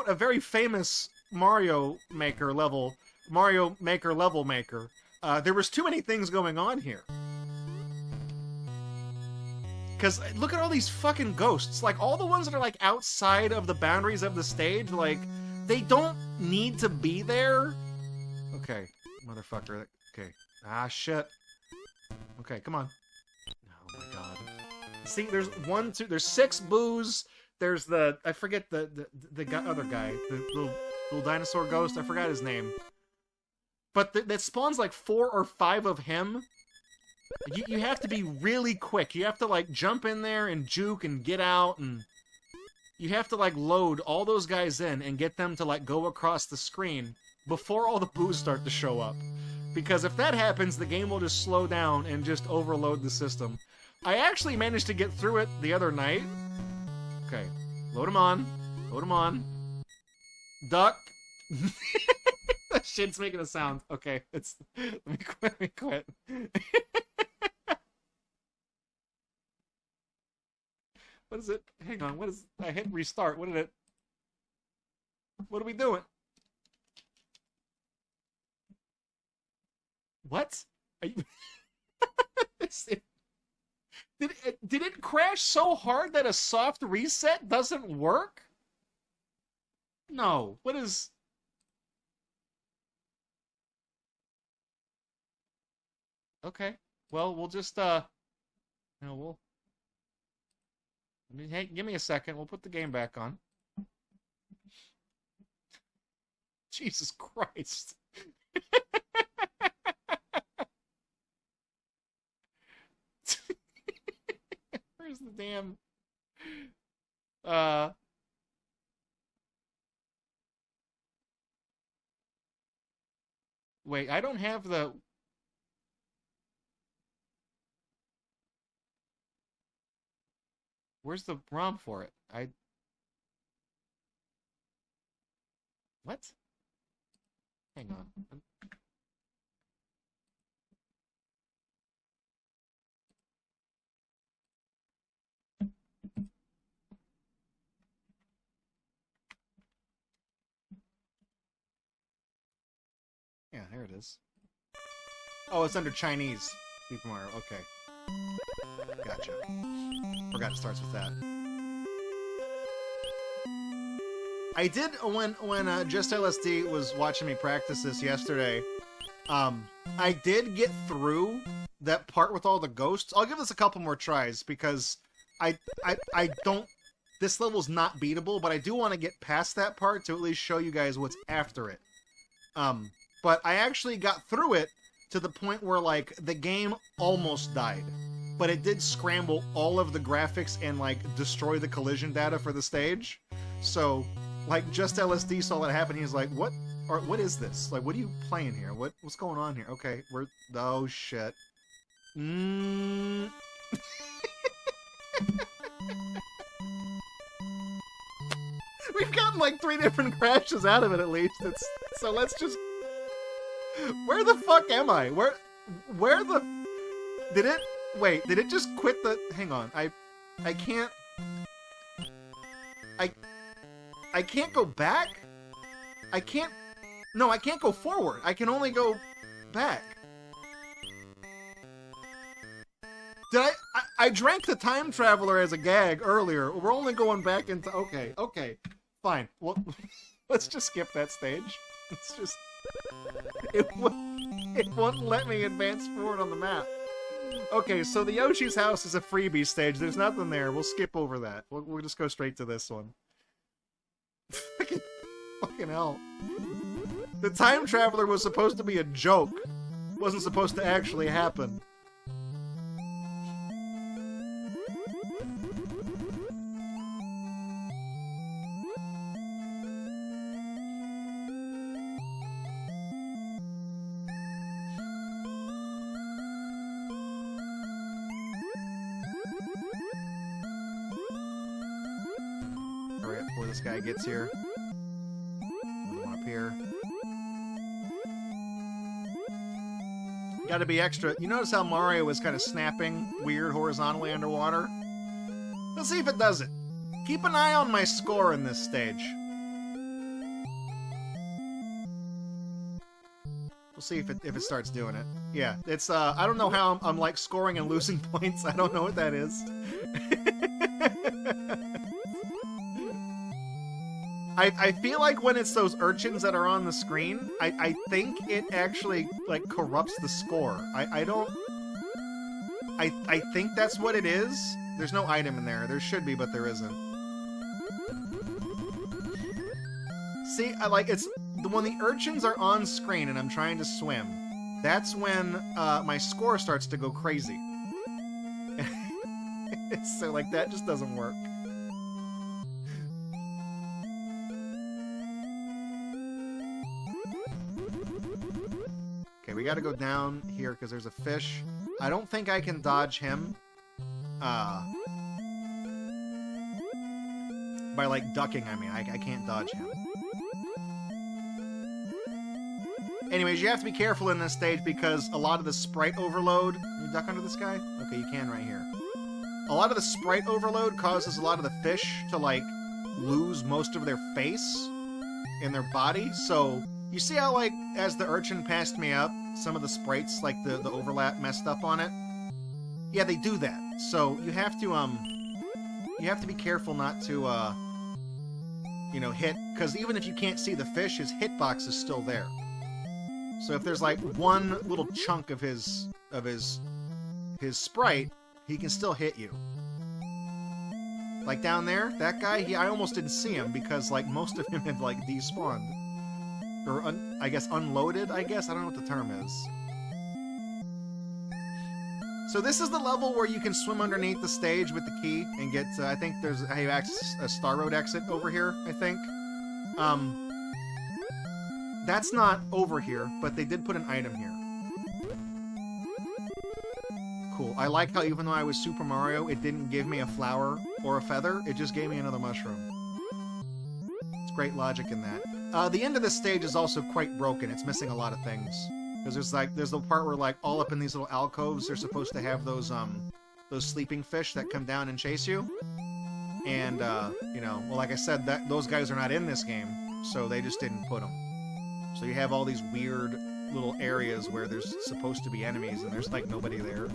a very famous Mario Maker level maker, there was too many things going on here. Because look at all these fucking ghosts. Like, all the ones that are, like, outside of the boundaries of the stage, like, they don't need to be there. Okay, motherfucker. Okay. Ah, shit. Okay, come on. Oh, my God. See, there's there's 6 boos. There's I forget the other guy. The little dinosaur ghost. I forgot his name. But that spawns, like, 4 or 5 of him. You have to be really quick. You have to, like, jump in there and juke and get out, and you have to, like, load all those guys in and get them to, like, go across the screen before all the boos start to show up. Because if that happens, the game will just slow down and just overload the system. I actually managed to get through it the other night. Okay. Load him on. Load him on. Duck. That shit's making a sound. Okay, let me quit. What is it? Hang on, I hit restart. What are we doing? What? Did it crash so hard that a soft reset doesn't work? No. What is... Okay. Well, we'll just, hey, give me a second. We'll put the game back on. Jesus Christ. Where's the damn... Wait, I don't have the... Where's the ROM for it? What? Hang on. Yeah, there it is. Oh, it's under Chinese. Super Mario. Okay. Gotcha. Forgot it starts with that. I did, when Just LSD was watching me practice this yesterday, I did get through that part with all the ghosts. I'll give this a couple more tries, because I don't... This level's not beatable, but I do want to get past that part to at least show you guys what's after it. but I actually got through it to the point where, like, the game almost died. But it did scramble all of the graphics and, like, destroy the collision data for the stage. So, like, just LSD saw that happen. He was like, what is this? Like, what are you playing here? What's going on here? Okay, oh, shit. We've gotten, like, 3 different crashes out of it, at least. So let's just... Where the fuck am I? Where the... Did it just quit the... Hang on, I can't... I can't go back? I can't... No, I can't go forward. I can only go back. Did I drank the time traveler as a gag earlier. We're only going back into... Okay, fine. Well, let's just skip that stage. It's just... It won't let me advance forward on the map. Okay, so the Yoshi's house is a freebie stage. There's nothing there. We'll skip over that. We'll just go straight to this one. Fucking hell. The time traveler was supposed to be a joke. It wasn't supposed to actually happen. Before this guy gets here. Another one up here. Gotta be extra. You notice how Mario was kind of snapping weird horizontally underwater? Let's see if it does it. Keep an eye on my score in this stage. We'll see if it starts doing it. Yeah, it's I don't know how I'm like scoring and losing points. I don't know what that is. I feel like when it's those urchins that are on the screen, I think it actually, like, corrupts the score. I think that's what it is. There's no item in there. There should be, but there isn't. See, it's when the urchins are on screen and I'm trying to swim, that's when my score starts to go crazy. So, like, that just doesn't work. Okay, we gotta go down here because there's a fish. I don't think I can dodge him. By, like, ducking, I mean. I can't dodge him. Anyways, you have to be careful in this stage because a lot of the sprite overload... Can you duck under this guy? Okay, you can right here. A lot of the sprite overload causes a lot of the fish to, like, lose most of their face in their body. So, you see how, like, as the urchin passed me up, some of the sprites, like, the overlap messed up on it? Yeah, they do that. So, you have to be careful not to, you know, hit... Because even if you can't see the fish, his hitbox is still there. So if there's, like, one little chunk of his sprite, he can still hit you. Like down there, that guy, I almost didn't see him because, like, most of him had, like, despawned. Or, I guess, unloaded, I guess? I don't know what the term is. So this is the level where you can swim underneath the stage with the key and get, I think there's a Star Road exit over here, I think. That's not over here, but they did put an item here. Cool. I like how even though I was Super Mario, it didn't give me a flower or a feather, it just gave me another mushroom. It's great logic in that. The end of this stage is also quite broken. It's missing a lot of things. Because there's the part where, like, all up in these little alcoves, they're supposed to have those sleeping fish that come down and chase you. And, you know, well, like I said, those guys are not in this game, so they just didn't put them. So you have all these weird little areas where there's supposed to be enemies, and there's, like, nobody there.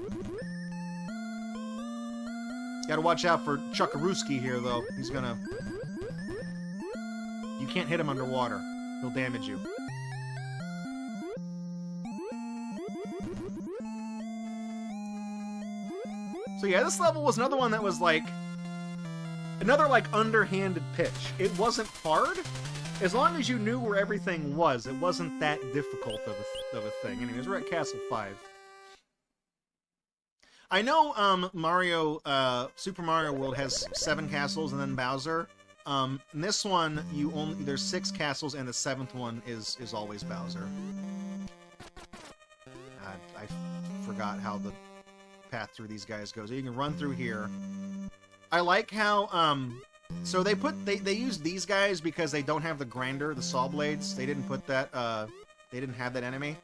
Gotta watch out for Chuckarooski here, though. He's gonna... You can't hit him underwater. He'll damage you. So yeah, this level was another one that was, like... Another, like, underhanded pitch. It wasn't hard, As long as you knew where everything was, it wasn't that difficult of a thing. Anyways, we're at Castle 5. I know Super Mario World has 7 castles and then Bowser. In this one, there's 6 castles and the 7th one is always Bowser. I forgot how the path through these guys goes. You can run through here. I like how so they use these guys because they don't have the grinder, the saw blades. They didn't put that they didn't have that enemy.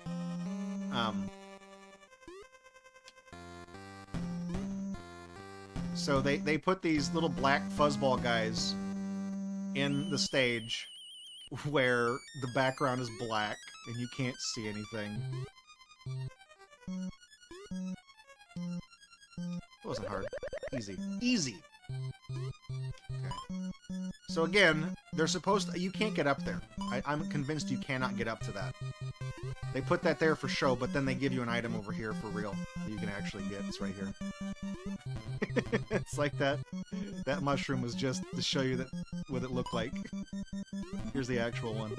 So they put these little black fuzzball guys in the stage where the background is black and you can't see anything. It wasn't hard. Easy. Easy! Okay. So again, they're supposed to... You can't get up there. I'm convinced you cannot get up to that. They put that there for show, but then they give you an item over here for real that you can actually get. It's right here. It's like that mushroom was just to show you what it looked like. Here's the actual one.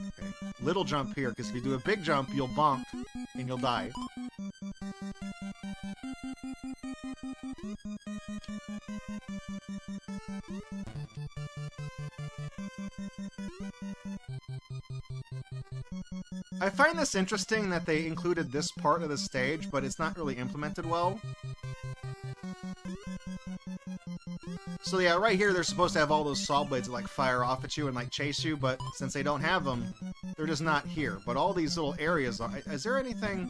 Okay. Little jump here, because if you do a big jump, you'll bonk and you'll die. I find this interesting that they included this part of the stage, but it's not really implemented well. So yeah, right here they're supposed to have all those saw blades that like fire off at you and like chase you, but since they don't have them, they're just not here. But all these little areas are... Is there anything...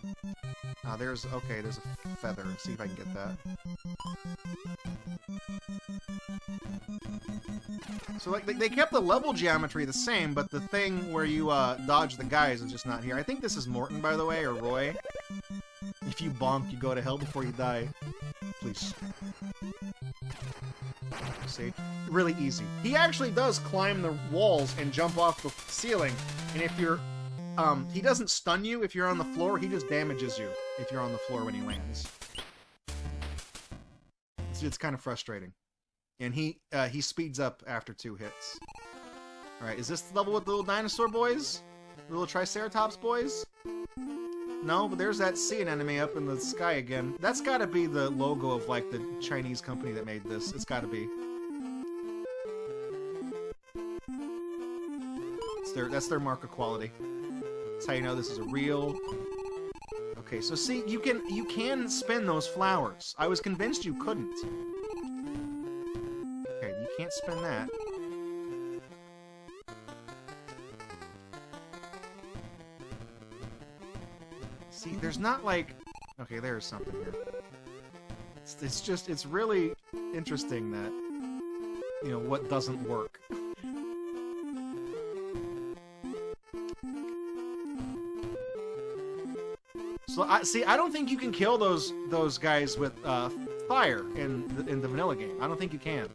there's a feather. Let's see if I can get that. So like they kept the level geometry the same, but the thing where you dodge the guys is just not here. I think this is Morton, by the way, or Roy. If you bonk, you go to hell before you die. Please. See? Really easy. He actually does climb the walls and jump off the ceiling, and if you're... he doesn't stun you if you're on the floor, he just damages you if you're on the floor when he lands. It's kind of frustrating. And he speeds up after 2 hits. Alright, is this the level with the little dinosaur boys? The little Triceratops boys? No, but there's that sea anemone up in the sky again. That's gotta be the logo of, like, the Chinese company that made this. It's gotta be. That's their mark of quality. That's how you know this is a real... Okay, so see, you can spin those flowers. I was convinced you couldn't. Okay, you can't spin that. See, there's not like... Okay, there's something here. It's really interesting that, you know, what doesn't work. So, I don't think you can kill those guys with fire in the vanilla game. I don't think you can.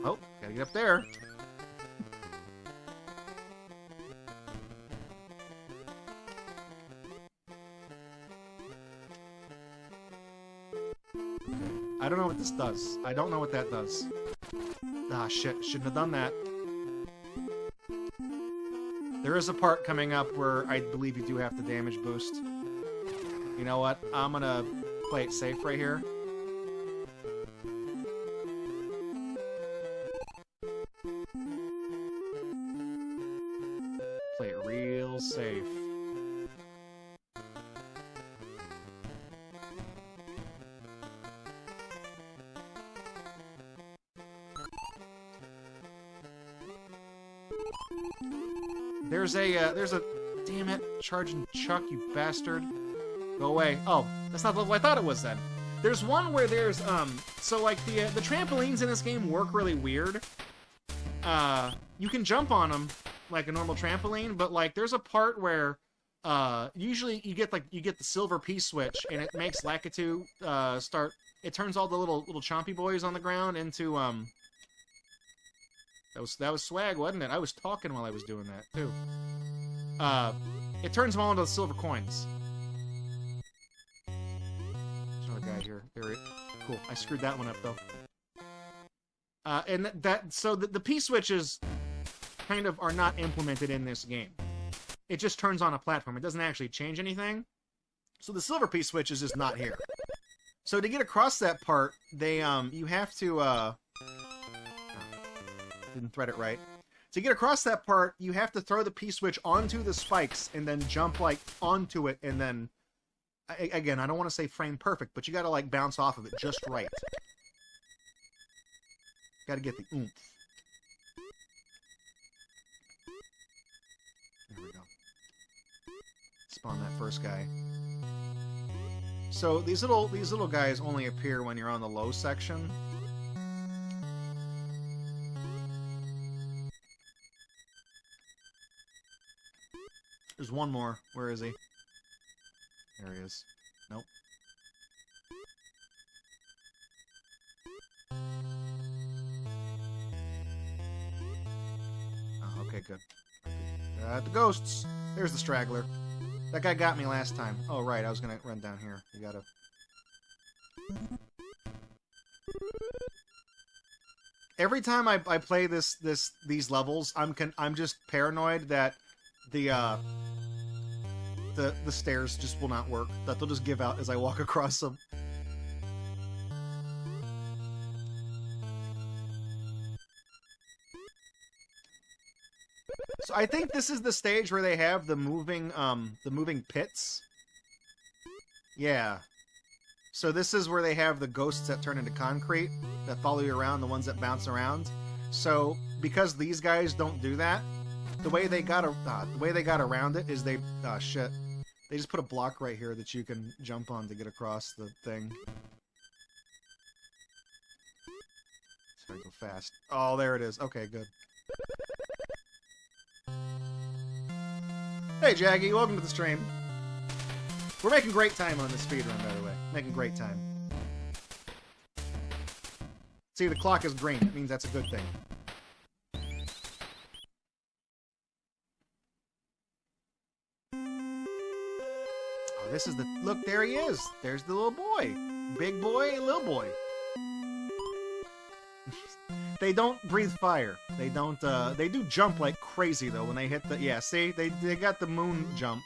Oh, gotta get up there. I don't know what this does. I don't know what that does. Ah, shit. Shouldn't have done that. There is a part coming up where I believe you do have to damage boost. You know what? I'm gonna play it safe right here. Play it real safe. There's a... Damn it. Charging Chuck, you bastard. Go away. Oh, that's not the level I thought it was then. There's one where there's, so, like, the trampolines in this game work really weird. You can jump on them like a normal trampoline, but, like, there's a part where, usually you get the silver P-switch, and it makes Lakitu, start... It turns all the little chompy boys on the ground into, That was swag, wasn't it? I was talking while I was doing that, too. it turns them all into silver coins. There's another guy here. Cool. I screwed that one up, though. And so the P-switches kind of are not implemented in this game. It just turns on a platform. It doesn't actually change anything. So the silver P-switch is just not here. So to get across that part, you have to, didn't thread it right. To get across that part, you have to throw the P-switch onto the spikes and then jump, like, onto it, and then... Again, I don't want to say frame perfect, but you gotta, like, bounce off of it just right. Gotta get the oomph. There we go. Spawn that first guy. So these little guys only appear when you're on the low section. There's one more. Where is he? There he is. Nope. Oh, okay, good. The ghosts. There's the straggler. That guy got me last time. Oh, right, I was gonna run down here. You gotta... Every time I play these levels, I'm just paranoid that the stairs just will not work. That they'll just give out as I walk across them. So I think this is the stage where they have the moving pits. Yeah. So this is where they have the ghosts that turn into concrete, that follow you around, the ones that bounce around. So because these guys don't do that, the way they got around it is they shit. They just put a block right here that you can jump on to get across the thing. So I go fast. Oh, there it is. Okay, good. Hey, Jaggy, welcome to the stream. We're making great time on this speedrun, by the way. Making great time. See, the clock is green. It means that's a good thing. Oh, this is the... Look, there he is. There's the little boy. Big boy, little boy. They don't breathe fire. They don't, they do jump like crazy, though, when they hit the... Yeah, see? They got the moon jump.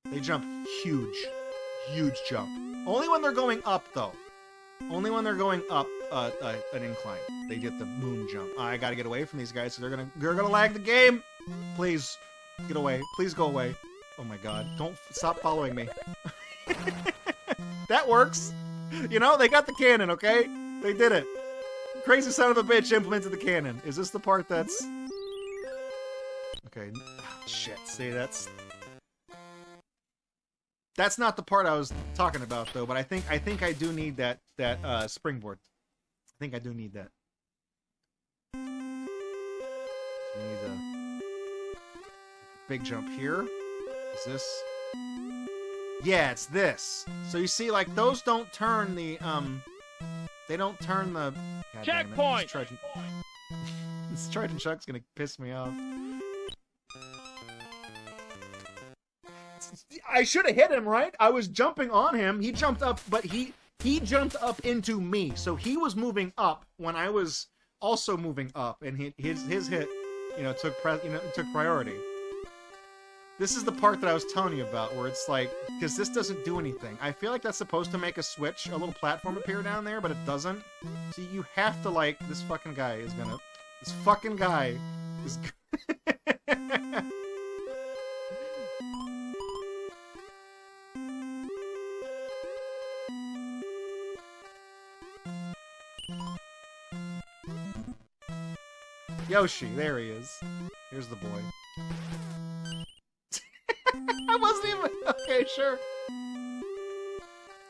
They jump huge. Huge jump. Only when they're going up, though. Only when they're going up an incline. They get the moon jump. I gotta get away from these guys, so they're gonna lag the game! Please, get away. Please go away. Oh my god. Don't... Stop following me. That works! You know, they got the cannon, okay? They did it. Crazy son of a bitch implemented the cannon. Is this the part that's... Okay. Oh, shit. See, that's not the part I was talking about, though, but I think I do need that springboard. I think I do need that. So we need a big jump here. Is this... Yeah, it's this. So you see, like, those don't turn the, they don't turn the... God checkpoint! This Trojan Chuck's gonna piss me off. I should have hit him, right? I was jumping on him. He jumped up, but he jumped up into me. So he was moving up when I was also moving up, and his hit, you know, took priority. This is the part that I was telling you about, where it's like, because this doesn't do anything. I feel like that's supposed to make a switch, a little platform appear down there, but it doesn't. So you have to, like, this fucking guy is gonna... This fucking guy is... Yoshi, there he is. Here's the boy. I wasn't even... Okay, sure.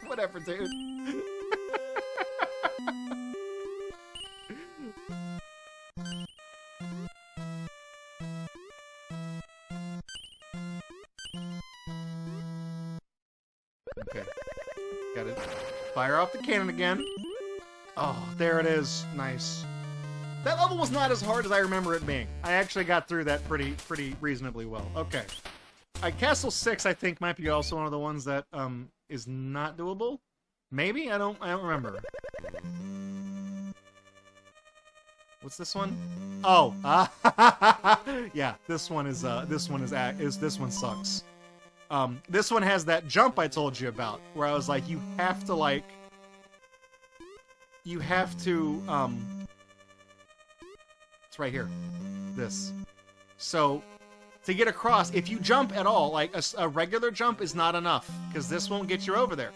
Whatever, dude. Okay. Got it. Fire off the cannon again. Oh, there it is. Nice. That level was not as hard as I remember it being. I actually got through that pretty reasonably well. Okay. Castle 6, I think, might be also one of the ones that is not doable. Maybe? I don't remember. What's this one? Oh, yeah. This one sucks. This one has that jump I told you about, where I was like, you have to it's right here. This. So, to get across, if you jump at all, like a regular jump is not enough, because this won't get you over there.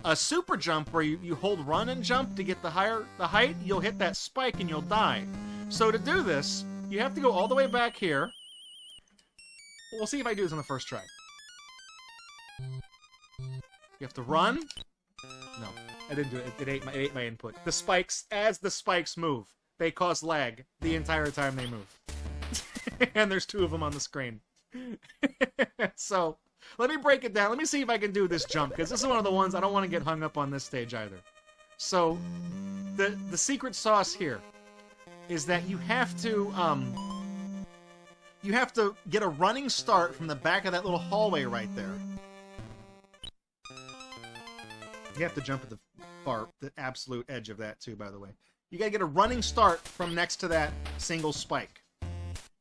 A super jump where you hold run and jump to get the height, you'll hit that spike and you'll die. So to do this, you have to go all the way back here. We'll see if I do this on the first try. You have to run. No, I didn't do it. It ate my input. The spikes, as the spikes move, they cause lag the entire time they move. And there's 2 of them on the screen. So, let me break it down. Let me see if I can do this jump, because this is one of the ones I don't want to get hung up on this stage either. So, the secret sauce here is that you have to get a running start from the back of that little hallway right there. You have to jump at the absolute edge of that too, by the way. You gotta get a running start from next to that single spike.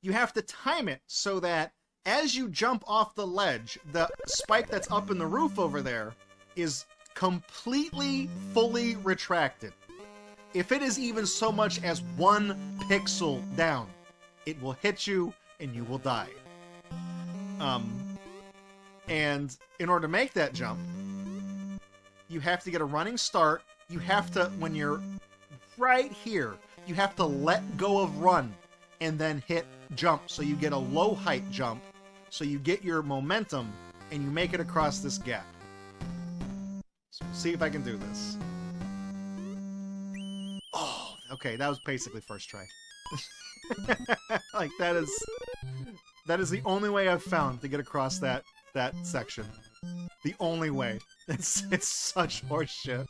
You have to time it so that as you jump off the ledge, the spike that's up in the roof over there is completely, fully retracted. If it is even so much as 1 pixel down, it will hit you and you will die. And in order to make that jump, you have to get a running start. You have to, when you're right here, you have to let go of run and then hit jump. So you get a low height jump. So you get your momentum and you make it across this gap. So we'll see if I can do this. Oh, okay, that was basically first try. Like, that is the only way I've found to get across that section. The only way. It's such horseshit.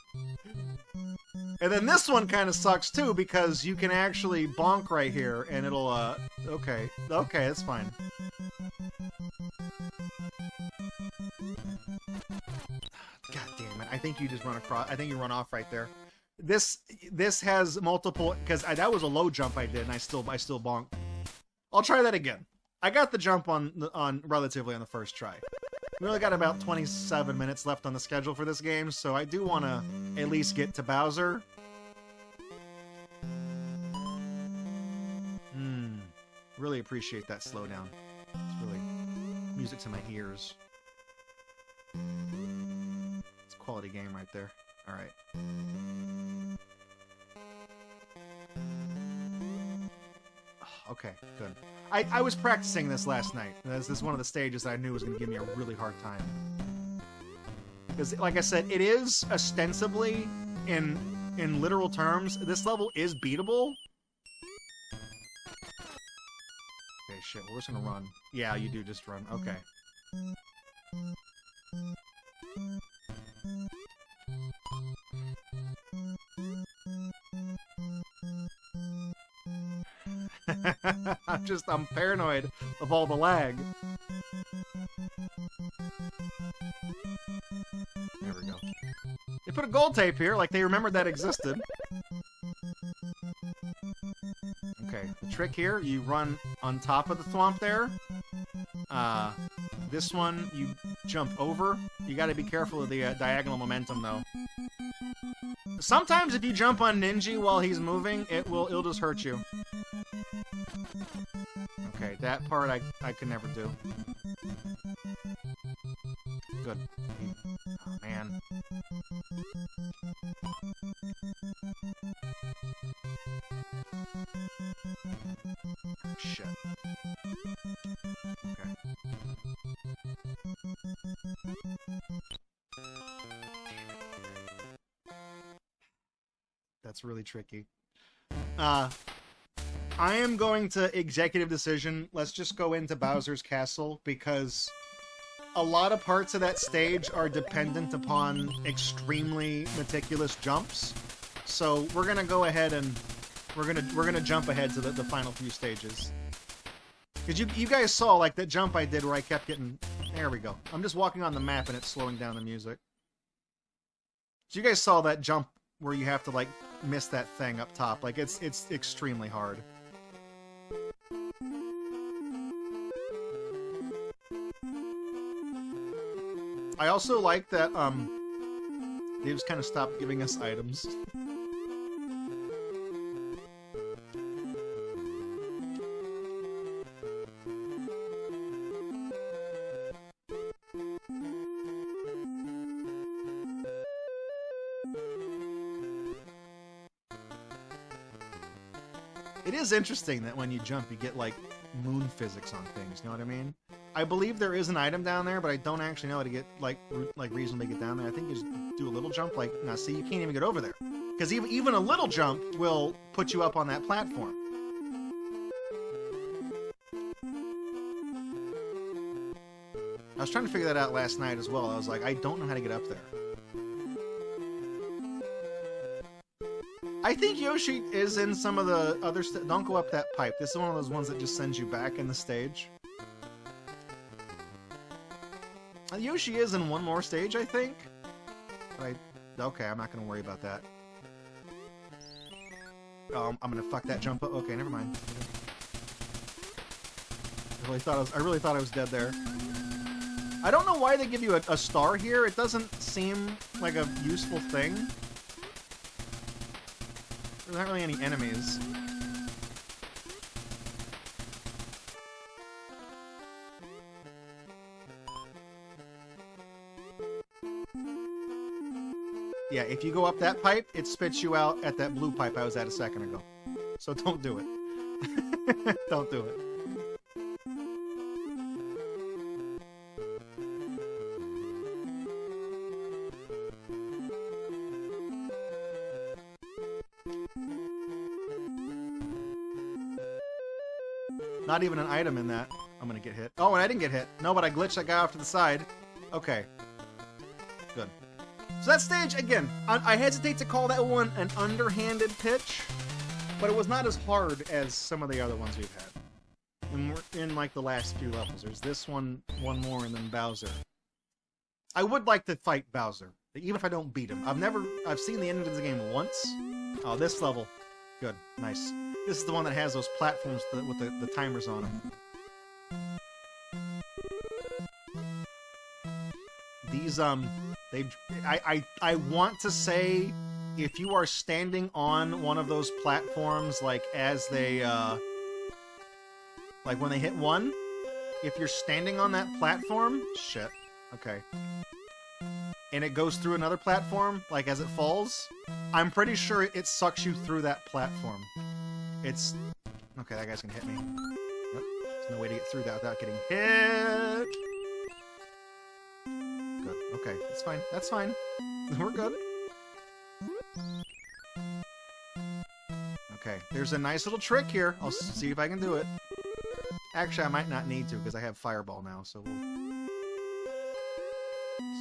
And then this one kind of sucks too, because you can actually bonk right here and it'll okay, that's fine. God damn it, I think you just run across, I think you run off right there. This has multiple, because that was a low jump I did and I still bonked. I'll try that again. I got the jump on relatively on the first try. We only got about 27 minutes left on the schedule for this game, so I do want to at least get to Bowser. Really appreciate that slowdown. It's really music to my ears. It's a quality game right there. Alright. Okay, good. I was practicing this last night. This is one of the stages that I knew was going to give me a really hard time. Because, like I said, it is ostensibly, in literal terms, this level is beatable. Okay, shit, we're just going to run. Yeah, you do just run. Okay. I'm paranoid of all the lag. There we go. They put a gold tape here, like they remembered that existed. Okay, the trick here, you run on top of the thwomp there. This one, you jump over. You gotta be careful of the diagonal momentum, though. Sometimes if you jump on Ninja while he's moving, it'll just hurt you. Okay, that part I could never do. Good. Oh, man. Shit. Okay. That's really tricky. I am going to executive decision. Let's just go into Bowser's Castle, because a lot of parts of that stage are dependent upon extremely meticulous jumps. So we're going to go ahead and We're gonna jump ahead to the final few stages. Cause you guys saw like that jump I did where I kept getting. There we go. I'm just walking on the map and it's slowing down the music. So you guys saw that jump where you have to like miss that thing up top. Like it's extremely hard. I also like that they just kind of stopped giving us items. It is interesting that when you jump, you get, like, moon physics on things, you know what I mean? I believe there is an item down there, but I don't actually know how to get, like reasonably get down there. I think you just do a little jump, like, now see, you can't even get over there. Because even a little jump will put you up on that platform. I was trying to figure that out last night as well. I was like, I don't know how to get up there. I think Yoshi is in some of the other don't go up that pipe. This is one of those ones that just sends you back in the stage. Yoshi is in one more stage, I think. But okay, I'm not going to worry about that. Oh, I'm going to fuck that jump up. Okay, never mind. I really thought I was dead there. I don't know why they give you a star here. It doesn't seem like a useful thing. There's not really any enemies. Yeah, if you go up that pipe, it spits you out at that blue pipe I was at a second ago. So don't do it. Don't do it. Not even an item in that. I'm gonna get hit. Oh, and I didn't get hit. No, but I glitched that guy off to the side. Okay. Good. So that stage, again, I hesitate to call that one an underhanded pitch, but it was not as hard as some of the other ones we've had. And we're in, like, the last few levels. There's this one more, and then Bowser. I would like to fight Bowser, even if I don't beat him. I've seen the end of the game once. Oh, this level. Good. Nice. This is the one that has those platforms with the timers on them. These, I want to say, if you are standing on one of those platforms, like, as they, like, when they hit one, if you're standing on that platform, shit, okay, and it goes through another platform, like, as it falls, I'm pretty sure it sucks you through that platform. It's... Okay, that guy's gonna hit me. Nope. There's no way to get through that without getting hit. Good. Okay, that's fine. That's fine. We're good. Okay, there's a nice little trick here. I'll see if I can do it. Actually, I might not need to, because I have Fireball now, so we'll...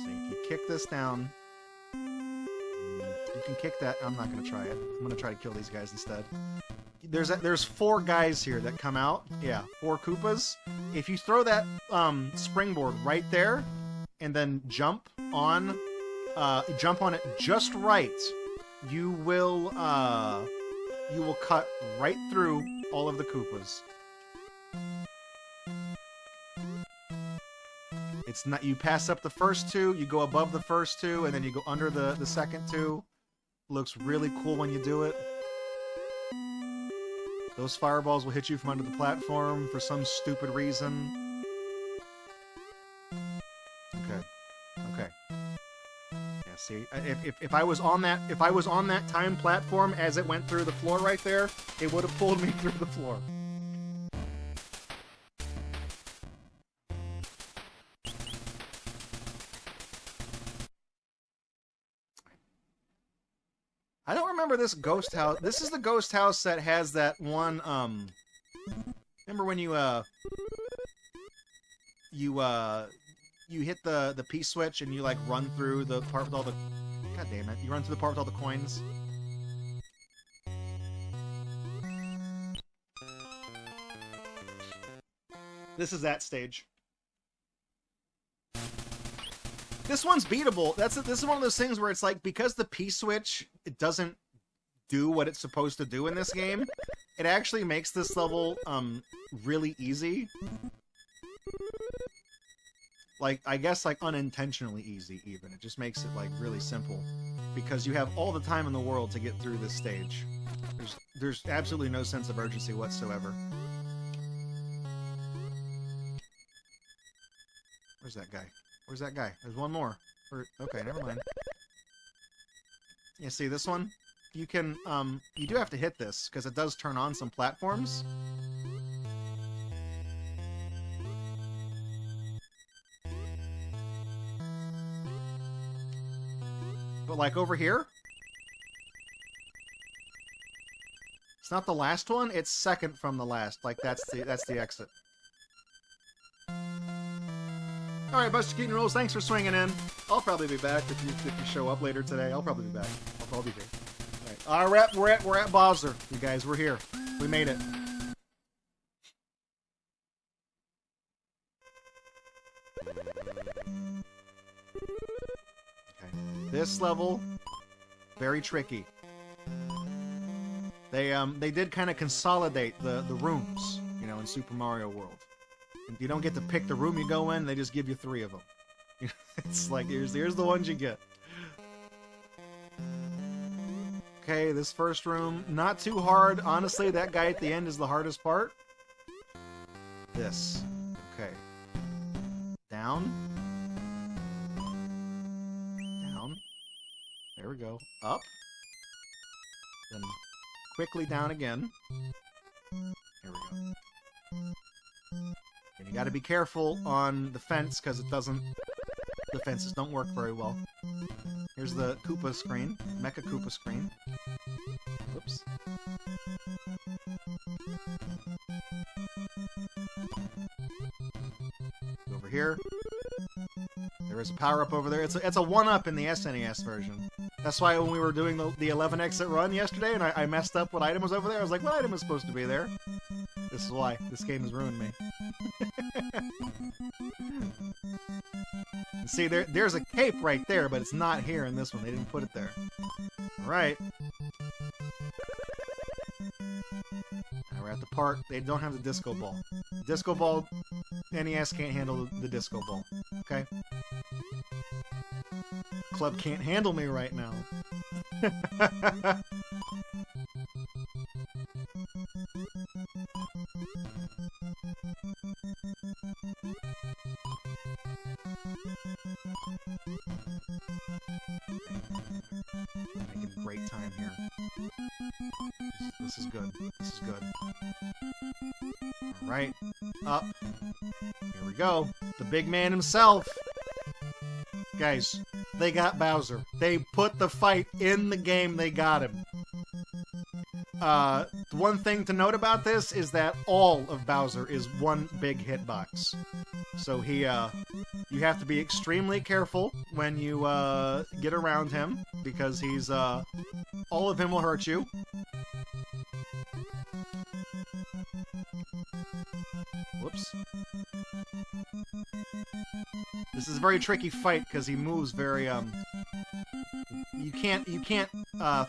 See, if you kick this down... You can kick that. I'm not going to try it. I'm going to try to kill these guys instead. There's 4 guys here that come out. Yeah, 4 Koopas. If you throw that springboard right there, and then jump on it just right, you will cut right through all of the Koopas. It's not, you pass up the first 2, you go above the first 2, and then you go under the second 2. Looks really cool when you do it. Those fireballs will hit you from under the platform for some stupid reason. Okay. Okay. Yeah, see, if I was on that time platform as it went through the floor right there, it would have pulled me through the floor. I don't remember this ghost house. This is the ghost house that has that one, remember when you hit the P switch and you, like, run through the part with all the... God damn it. You run through the part with all the coins? This is that stage. This one's beatable. This is one of those things where it's like, because the P-switch, it doesn't do what it's supposed to do in this game, it actually makes this level really easy. Like, I guess, like, unintentionally easy, even. It just makes it, like, really simple. Because you have all the time in the world to get through this stage. There's absolutely no sense of urgency whatsoever. Where's that guy? Where's that guy? There's one more. Okay, never mind. You see this one? You can, you do have to hit this, because it does turn on some platforms. But, like, over here? It's not the last one, it's second from the last. Like, that's the exit. Alright, Buster Keaton Rules, thanks for swinging in. I'll probably be back if you show up later today. I'll probably be back. I'll probably be here. Alright, we're at Bowser. You guys, we're here. We made it. Okay. This level, very tricky. They did kind of consolidate the rooms, you know, in Super Mario World. And you don't get to pick the room you go in, they just give you 3 of them. It's like, here's the ones you get. Okay, this first room, not too hard. Honestly, that guy at the end is the hardest part. This. Okay. Down. Down. There we go. Up. Then quickly down again. Here we go. And you gotta be careful on the fence, because it doesn't... The fences don't work very well. Here's the Koopa screen. Mecha Koopa screen. Whoops. Over here. There is a power-up over there. It's a 1-up in the SNES version. That's why when we were doing the 11 exit run yesterday, and I messed up what item was over there, I was like, what item is supposed to be there? This is why. This game has ruined me. See, there's a cape right there, but it's not here in this one. They didn't put it there. Alright. Now we're at the part. They don't have the disco ball. Disco ball, NES can't handle the disco ball. Okay? Club can't handle me right now. Making great time here. This is good. This is good. Alright. Up. Here we go. The big man himself. Guys, they got Bowser. They put the fight in the game. They got him. One thing to note about this is that all of Bowser is one big hitbox. So you have to be extremely careful when you get around him, because he's all of him will hurt you. Whoops. This is a very tricky fight because he moves very you can't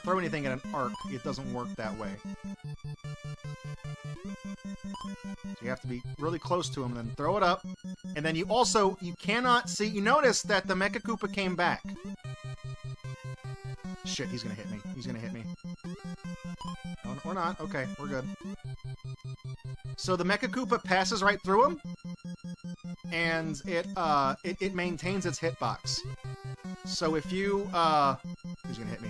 throw anything at an arc. It doesn't work that way. So you have to be really close to him and then throw it up. And then you cannot see... You notice that the Mecha Koopa came back. Shit, he's gonna hit me. He's gonna hit me. No, or not. Okay, we're good. So the Mecha Koopa passes right through him, and it maintains its hitbox. So if you he's gonna hit me.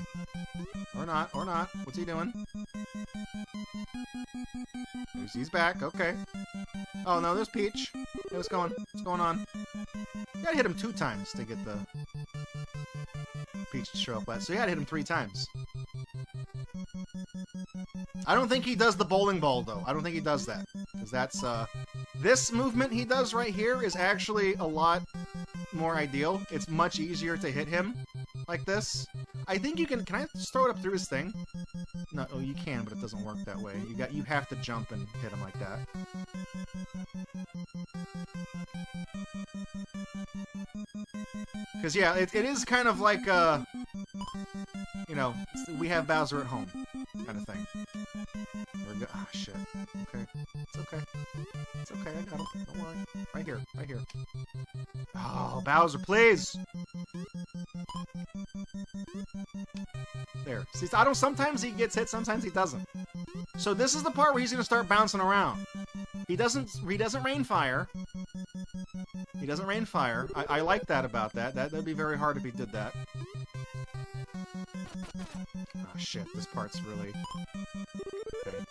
Or not, or not. What's he doing? He's back, okay. Oh no, there's Peach. Hey, what's going on? You gotta hit him 2 times to get the Peach to show up last. So you gotta hit him 3 times. I don't think he does the bowling ball, though. I don't think he does that. Because that's, this movement he does right here is actually a lot more ideal. It's much easier to hit him like this. I think you can I just throw it up through his thing? No, oh, you can, but it doesn't work that way. You have to jump and hit him like that. Because, yeah, it is kind of like, you know, we have Bowser at home kind of thing. There we go. Ah, shit. Okay. It's okay. It's okay, I got him. Don't worry. Right here. Right here. Oh, Bowser, please! There. See, I don't. Sometimes he gets hit, sometimes he doesn't. So this is the part where he's gonna start bouncing around. He doesn't rain fire. He doesn't rain fire. I like that about that. That'd be very hard if he did that. Oh shit, this part's really... Okay.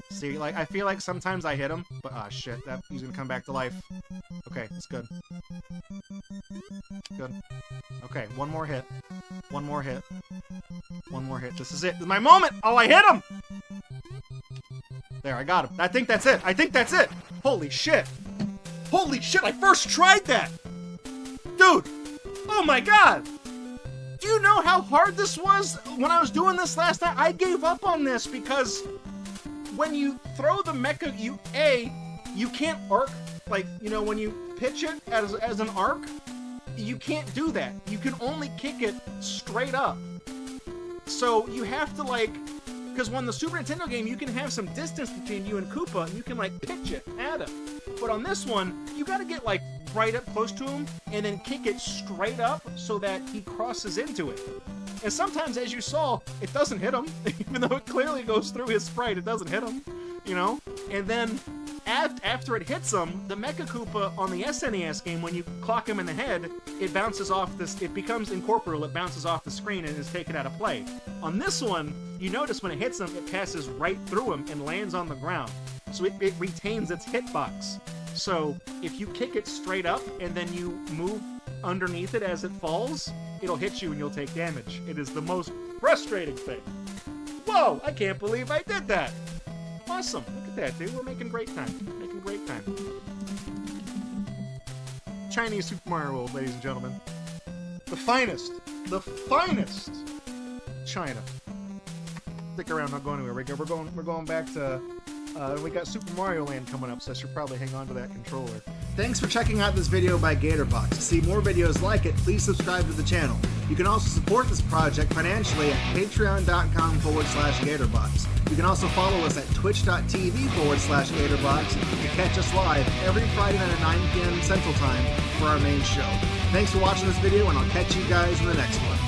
See, like, I feel like sometimes I hit him, but ah shit, he's gonna come back to life. Okay, it's good. Good. Okay, one more hit. One more hit. One more hit. This is it. This is my moment! Oh, I hit him! There, I got him. I think that's it. I think that's it! Holy shit! Holy shit, I first tried that! Dude! Oh my god! Do you know how hard this was when I was doing this last night? I gave up on this because when you throw the mecha, you can't arc, like, you know, when you pitch it as an arc, you can't do that. You can only kick it straight up. So you have to, like, because when the Super Nintendo game, you can have some distance between you and Koopa, and you can, like, pitch it at him. But on this one, you gotta get, like, right up close to him, and then kick it straight up so that he crosses into it. And sometimes, as you saw, it doesn't hit him. Even though it clearly goes through his sprite, it doesn't hit him. You know? And then, after it hits him, the Mecha Koopa on the SNES game, when you clock him in the head, it bounces off this, it becomes incorporeal, it bounces off the screen and is taken out of play. On this one, you notice when it hits him, it passes right through him and lands on the ground. So it retains its hitbox. So, if you kick it straight up and then you move underneath it as it falls, it'll hit you and you'll take damage. It is the most frustrating thing. Whoa! I can't believe I did that! Awesome! Look at that, dude. We're making great time. Making great time. Chinese Super Mario World, ladies and gentlemen. The finest China. Stick around, not going anywhere. We're going back to... we got Super Mario Land coming up, so I should probably hang on to that controller. Thanks for checking out this video by Gatorbox. To see more videos like it, please subscribe to the channel. You can also support this project financially at patreon.com/Gatorbox. You can also follow us at twitch.tv/Gatorbox and catch us live every Friday night at 9 p.m. Central Time for our main show. Thanks for watching this video, and I'll catch you guys in the next one.